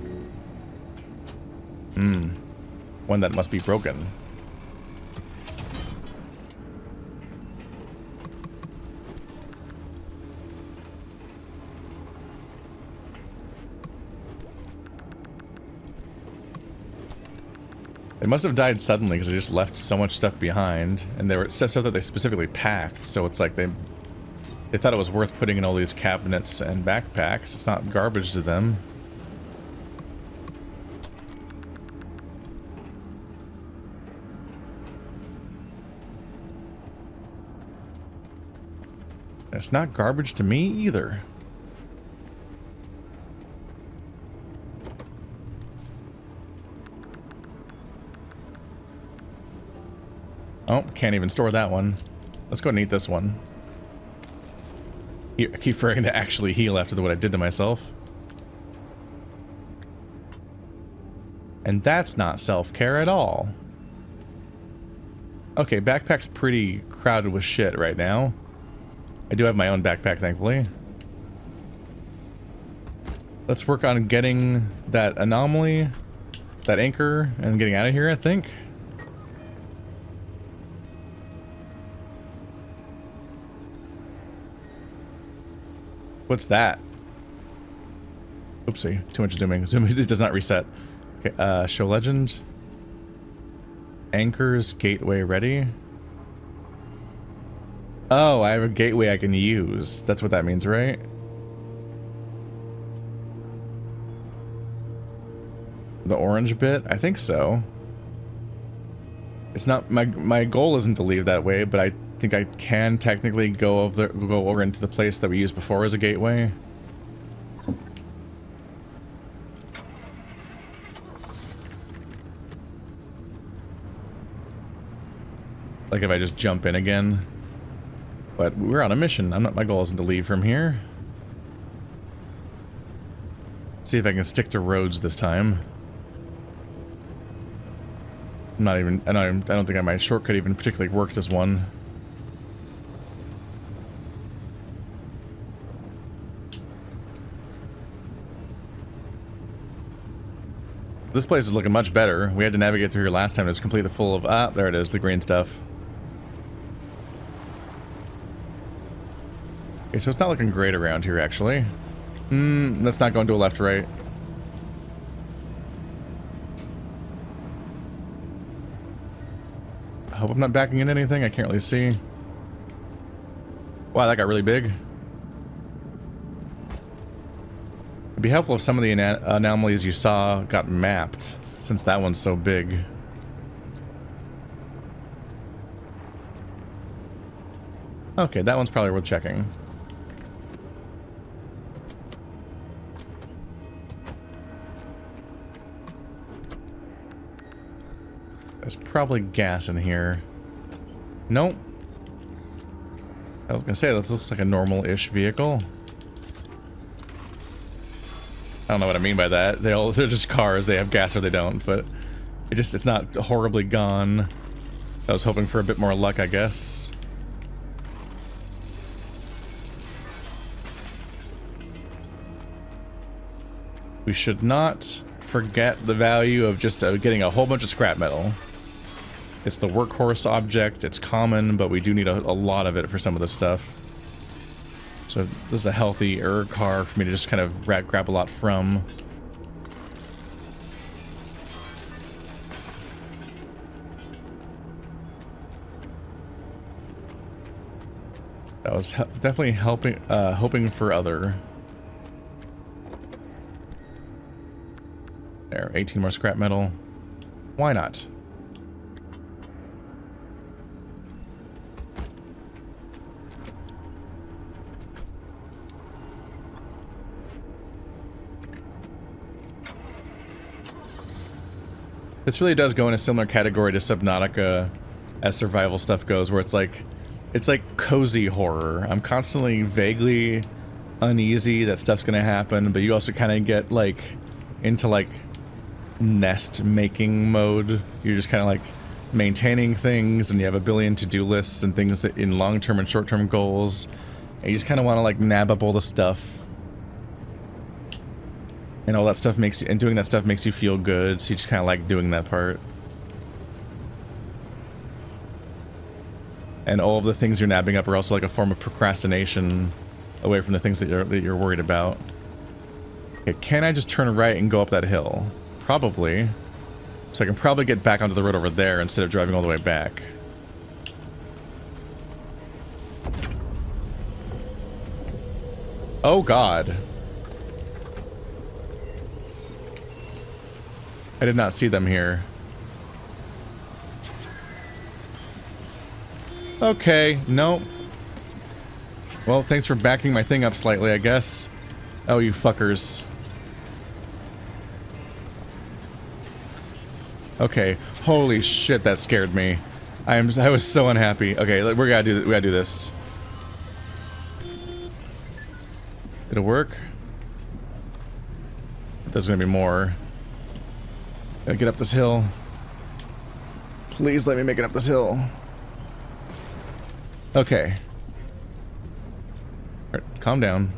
One that must be broken. They must have died suddenly because they just left so much stuff behind, and they were stuff that they specifically packed. So it's like they thought it was worth putting in all these cabinets and backpacks. It's not garbage to them. And it's not garbage to me either. Oh, can't even store that one. Let's go ahead and eat this one. I keep forgetting to actually heal after what I did to myself. And that's not self-care at all. Okay, backpack's pretty crowded with shit right now. I do have my own backpack, thankfully. Let's work on getting that anomaly, that anchor, and getting out of here, I think. What's that? Oopsie, too much zooming. Zooming, it does not reset. Okay, show legend. Anchors, gateway ready. Oh, I have a gateway I can use. That's what that means, right? The orange bit? I think so. It's not, my goal isn't to leave that way, but I think I can technically go over into the place that we used before as a gateway. Like if I just jump in again. But we're on a mission. My goal isn't to leave from here. Let's see if I can stick to roads this time. I don't think my shortcut even particularly worked as one. This place is looking much better. We had to navigate through here last time. It was completely full of... Ah, there it is, the green stuff. Okay, so it's not looking great around here, actually. Let's not go into a left-right. I hope I'm not backing into anything. I can't really see. Wow, that got really big. It'd be helpful if some of the anomalies you saw got mapped, since that one's so big. Okay, that one's probably worth checking. There's probably gas in here. Nope. I was gonna say, this looks like a normal-ish vehicle. I don't know what I mean by that. They're just cars. They have gas or they don't, but it's not horribly gone. So I was hoping for a bit more luck, I guess. We should not forget the value of just getting a whole bunch of scrap metal. It's the workhorse object, it's common, but we do need a lot of it for some of this stuff. So this is a healthier car for me to just kind of grab a lot from. That was definitely hoping for other. There, 18 more scrap metal. Why not? This really does go in a similar category to Subnautica as survival stuff goes, where it's like cozy horror. I'm constantly vaguely uneasy that stuff's gonna happen, but you also kind of get like into like nest making mode. You're just kind of like maintaining things, and you have a billion to-do lists and things that in long-term and short-term goals, and you just kind of want to like nab up all the stuff. And all that stuff makes you, and doing that stuff makes you feel good, so you just kind of like doing that part. And all of the things you're nabbing up are also like a form of procrastination away from the things that you're worried about. Okay, can I just turn right and go up that hill? Probably. So I can probably get back onto the road over there instead of driving all the way back. Oh God. I did not see them here. Okay, nope. Well, thanks for backing my thing up slightly, I guess. Oh, you fuckers. Okay, holy shit, that scared me. I was so unhappy. Okay, we gotta do this. It'll work. There's gonna be more. Gotta get up this hill. Please let me make it up this hill. Okay. Alright, calm down.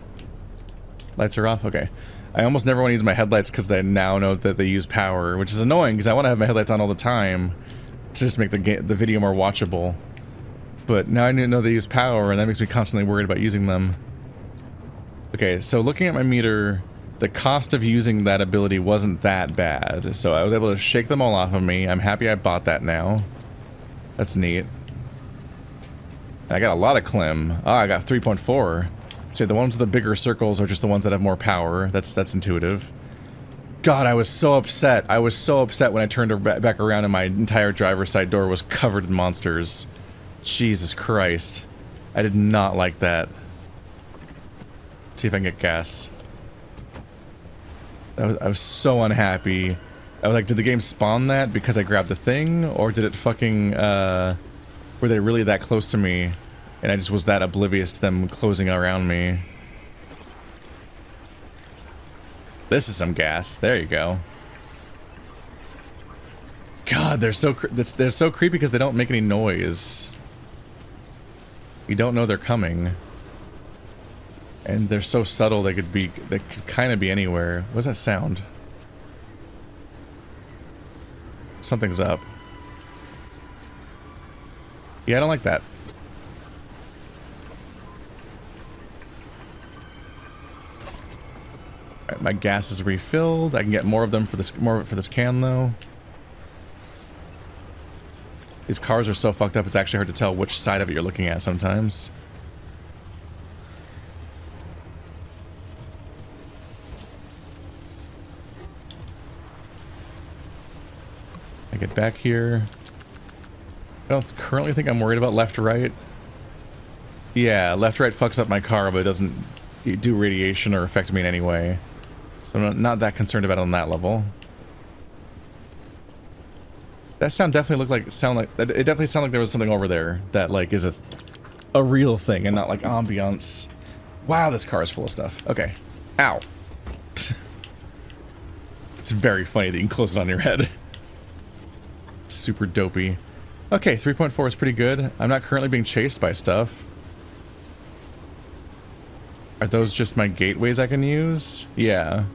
Lights are off? Okay. I almost never want to use my headlights because I now know that they use power, which is annoying because I want to have my headlights on all the time to just make the video more watchable. But now I know they use power, and that makes me constantly worried about using them. Okay, so looking at my meter, the cost of using that ability wasn't that bad, so I was able to shake them all off of me. I'm happy I bought that now. That's neat. I got a lot of Clem. Oh, I got 3.4. So the ones with the bigger circles are just the ones that have more power. That's intuitive. God, I was so upset. I was so upset when I turned back around and my entire driver's side door was covered in monsters. Jesus Christ. I did not like that. Let's see if I can get gas. I was so unhappy. I was like, did the game spawn that because I grabbed the thing? Or did it fucking, were they really that close to me? And I just was that oblivious to them closing around me. This is some gas. There you go. God, they're so creepy because they don't make any noise. You don't know they're coming. And they're so subtle they could kind of be anywhere. What's that sound? Something's up. Yeah, I don't like that. Alright, my gas is refilled. I can get more of them for this can though. These cars are so fucked up it's actually hard to tell which side of it you're looking at sometimes. I get back here. I don't currently think I'm worried about left-right. Yeah, left-right fucks up my car, but it doesn't do radiation or affect me in any way. So I'm not that concerned about it on that level. That sound definitely it definitely sounded like there was something over there that like is a real thing and not like ambiance. Wow, this car is full of stuff. Okay. Ow. It's very funny that you can close it on your head. Super dopey. Okay, 3.4 is pretty good. I'm not currently being chased by stuff. Are those just my gateways I can use? Yeah.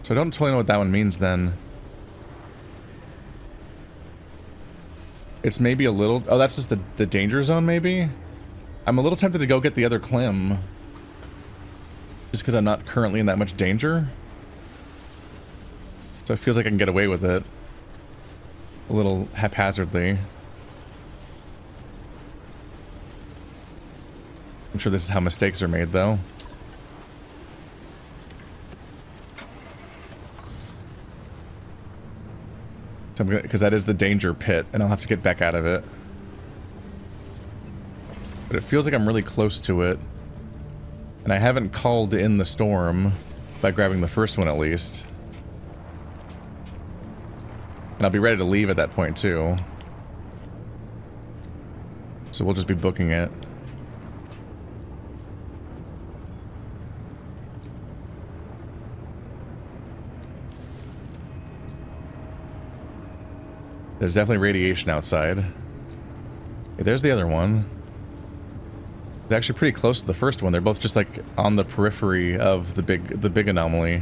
So I don't totally know what that one means then. It's maybe a little... Oh, that's just the danger zone, maybe? I'm a little tempted to go get the other Clim. Just because I'm not currently in that much danger. So it feels like I can get away with it. A little haphazardly. I'm sure this is how mistakes are made, though. So because that is the danger pit, and I'll have to get back out of it. But it feels like I'm really close to it. And I haven't called in the storm by grabbing the first one, at least. And I'll be ready to leave at that point, too. So we'll just be booking it. There's definitely radiation outside. Hey, there's the other one. It's actually pretty close to the first one. They're both just like on the periphery of the big anomaly.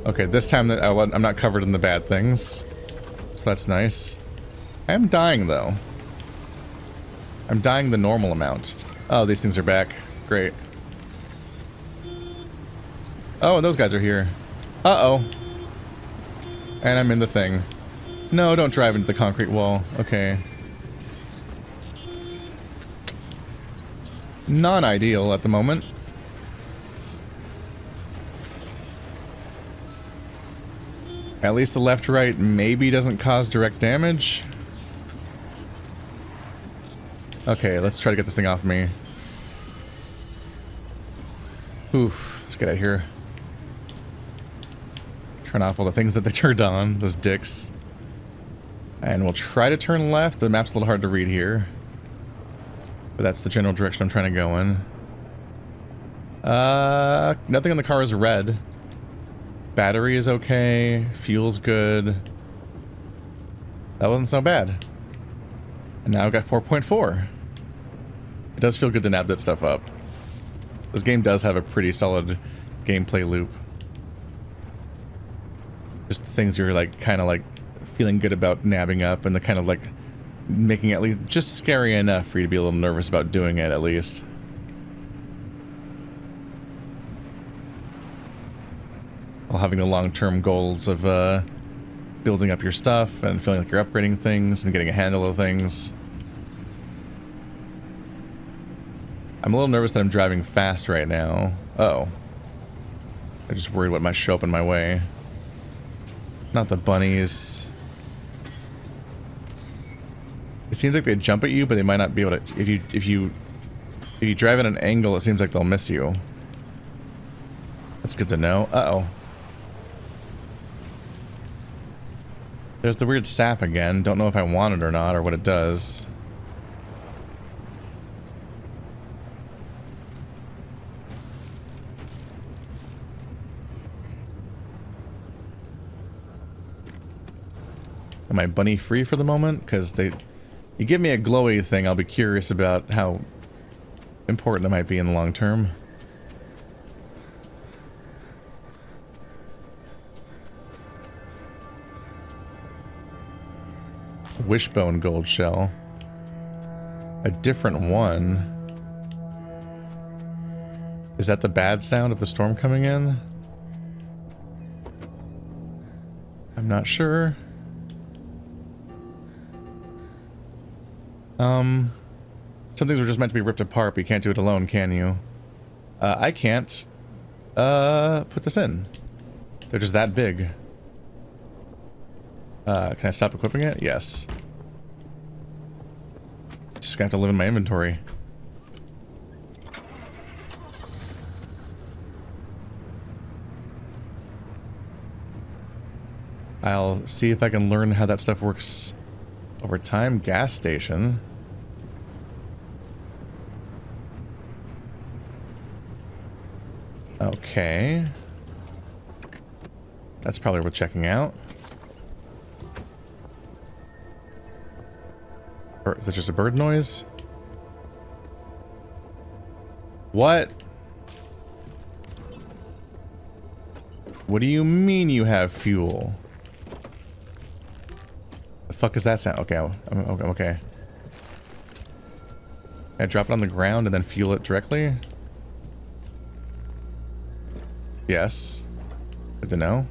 Okay, this time I'm not covered in the bad things, so that's nice. I am dying, though. I'm dying the normal amount. Oh, these things are back. Great. Oh, and those guys are here. Uh-oh. And I'm in the thing. No, don't drive into the concrete wall. Okay. Non-ideal at the moment. At least the left-right maybe doesn't cause direct damage. Okay, let's try to get this thing off me. Oof, let's get out of here. Turn off all the things that they turned on, those dicks. And we'll try to turn left. The map's a little hard to read here. But that's the general direction I'm trying to go in. Nothing on the car is red. Battery is okay. Fuel's good. That wasn't so bad. And now I've got 4.4. It does feel good to nab that stuff up. This game does have a pretty solid gameplay loop. Just things you're like kind of like feeling good about nabbing up and the kind of like making it at least just scary enough for you to be a little nervous about doing it at least. While having the long-term goals of building up your stuff and feeling like you're upgrading things and getting a handle of things. I'm a little nervous that I'm driving fast right now. Uh-oh. I'm just worried what might show up in my way. Not the bunnies. It seems like they jump at you, but they might not be able to. If you drive at an angle, it seems like they'll miss you. That's good to know. Uh-oh. There's the weird sap again. Don't know if I want it or not, or what it does. Am I bunny free for the moment? Because you give me a glowy thing, I'll be curious about how important it might be in the long term. Wishbone gold shell. A different one. Is that the bad sound of the storm coming in? I'm not sure. Some things are just meant to be ripped apart, but you can't do it alone, can you? I can't, put this in. They're just that big. Can I stop equipping it? Yes. Just gonna have to live in my inventory. I'll see if I can learn how that stuff works over time. Gas station. Okay. That's probably worth checking out. Or is it just a bird noise? What? What do you mean you have fuel? The fuck is that sound? Okay, okay. Can I drop it on the ground and then fuel it directly? Yes. Good to know.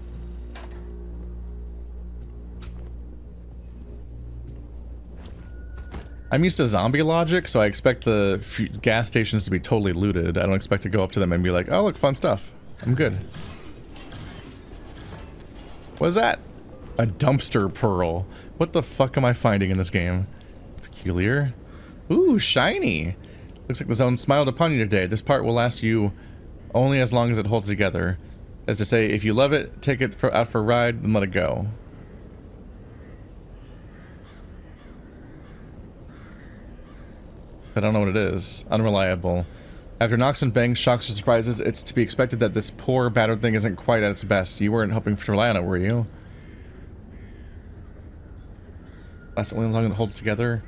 I'm used to zombie logic, so I expect the gas stations to be totally looted. I don't expect to go up to them and be like, oh, look, fun stuff. I'm good. What is that? A dumpster pearl. What the fuck am I finding in this game? Peculiar. Ooh, shiny. Looks like the zone smiled upon you today. This part will last you only as long as it holds together. As to say, if you love it, take it out for a ride, then let it go. I don't know what it is. Unreliable. After knocks and bangs, shocks or surprises, it's to be expected that this poor, battered thing isn't quite at its best. You weren't hoping to rely on it, were you? That's only as long as it holds together.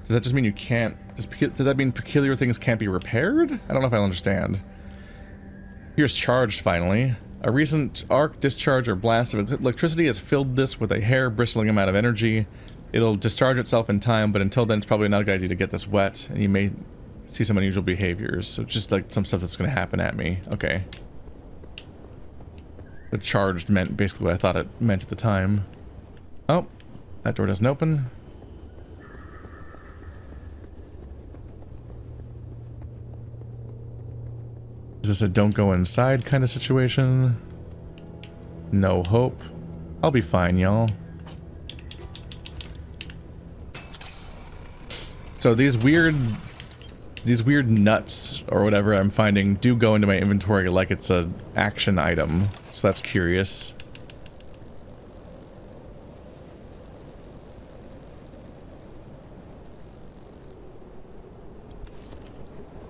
Does that just mean you can't... Does that mean peculiar things can't be repaired? I don't know if I understand. Here's charged, finally. A recent arc, discharge, or blast of electricity has filled this with a hair-bristling amount of energy. It'll discharge itself in time, but until then it's probably not a good idea to get this wet, and you may see some unusual behaviors. So just like some stuff that's going to happen at me. Okay. The charged meant basically what I thought it meant at the time. Oh, that door doesn't open. Is this a don't go inside kind of situation? No hope. I'll be fine, y'all. So these weird nuts or whatever I'm finding do go into my inventory like it's a action item. So that's curious.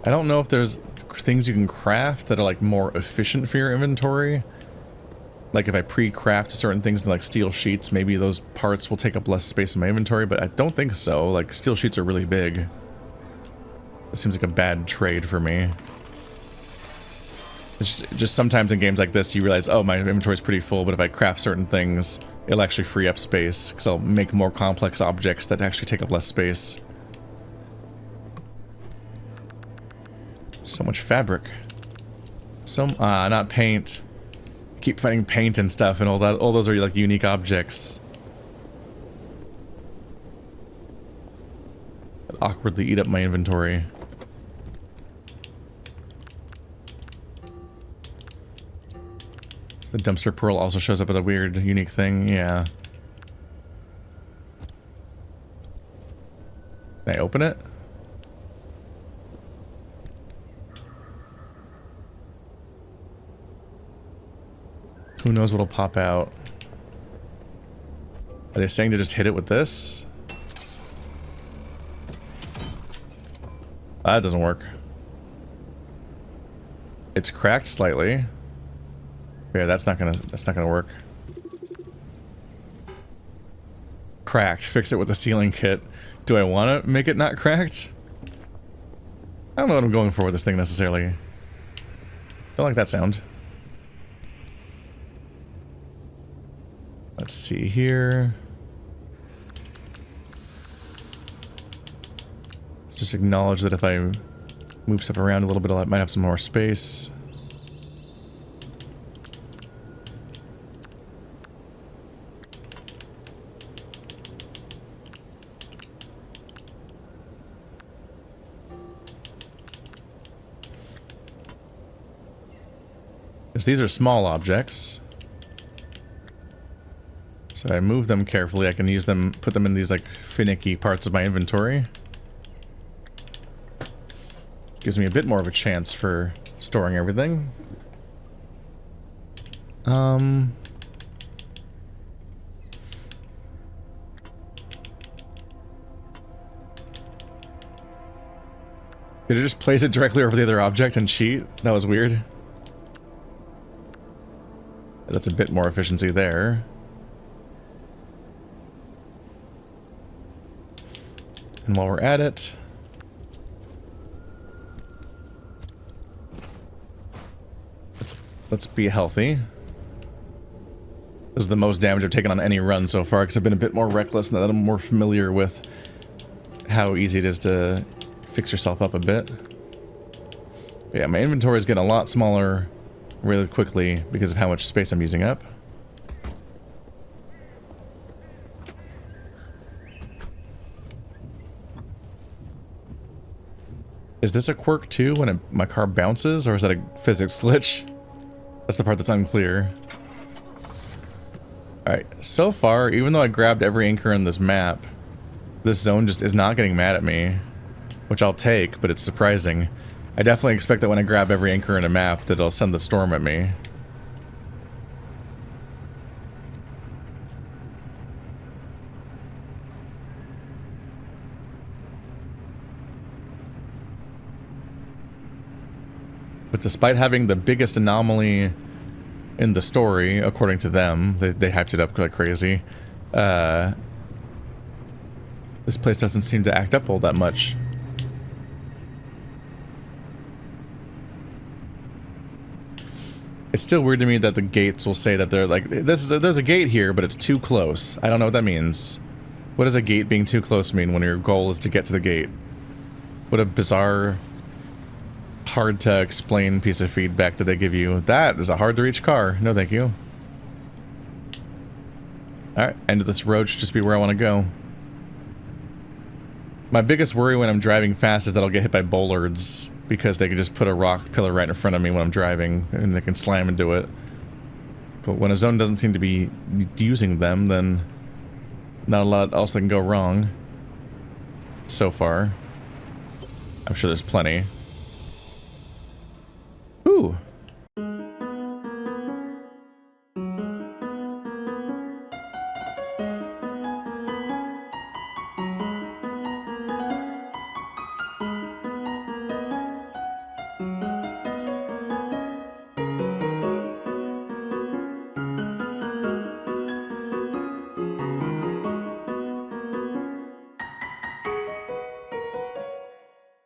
I don't know if there's things you can craft that are like more efficient for your inventory. Like if I pre-craft certain things like steel sheets, maybe those parts will take up less space in my inventory, but I don't think so. Like steel sheets are really big. It seems like a bad trade for me. It's just sometimes in games like this you realize, oh, my inventory's pretty full, but if I craft certain things, it'll actually free up space, because I'll make more complex objects that actually take up less space. So much fabric. Not paint. Keep finding paint and stuff and all that. All those are like unique objects that awkwardly eat up my inventory. So the dumpster pearl also shows up as a weird, unique thing. Yeah. Can I open it? Who knows what'll pop out? Are they saying to just hit it with this? That doesn't work. It's cracked slightly. Yeah, that's not gonna work. Cracked. Fix it with the sealing kit. Do I want to make it not cracked? I don't know what I'm going for with this thing necessarily. Don't like that sound. Let's see here. Let's just acknowledge that if I move stuff around a little bit, I might have some more space. Because these are small objects. So I move them carefully. I can use them, put them in these like finicky parts of my inventory. Gives me a bit more of a chance for storing everything. Did it just place it directly over the other object and cheat? That was weird. That's a bit more efficiency there. And while we're at it, let's be healthy. This is the most damage I've taken on any run so far because I've been a bit more reckless and that I'm more familiar with how easy it is to fix yourself up a bit. But yeah, my inventory is getting a lot smaller really quickly because of how much space I'm using up. Is this a quirk too when my car bounces, or is that a physics glitch? That's the part that's unclear. Alright, so far, even though I grabbed every anchor in this map, this zone just is not getting mad at me. Which I'll take, but it's surprising. I definitely expect that when I grab every anchor in a map that it'll send the storm at me. But despite having the biggest anomaly in the story, according to them, they hyped it up like crazy, this place doesn't seem to act up all that much. It's still weird to me that the gates will say that they're like, there's a gate here, but it's too close. I don't know what that means. What does a gate being too close mean when your goal is to get to the gate? What a bizarre, hard to explain piece of feedback that they give you. That is a hard to reach car. No thank you. Alright, end of this road should just be where I want to go. My biggest worry when I'm driving fast is that I'll get hit by bollards, because they can just put a rock pillar right in front of me when I'm driving, and they can slam into it. But when a zone doesn't seem to be using them, then not a lot else that can go wrong. So far. I'm sure there's plenty.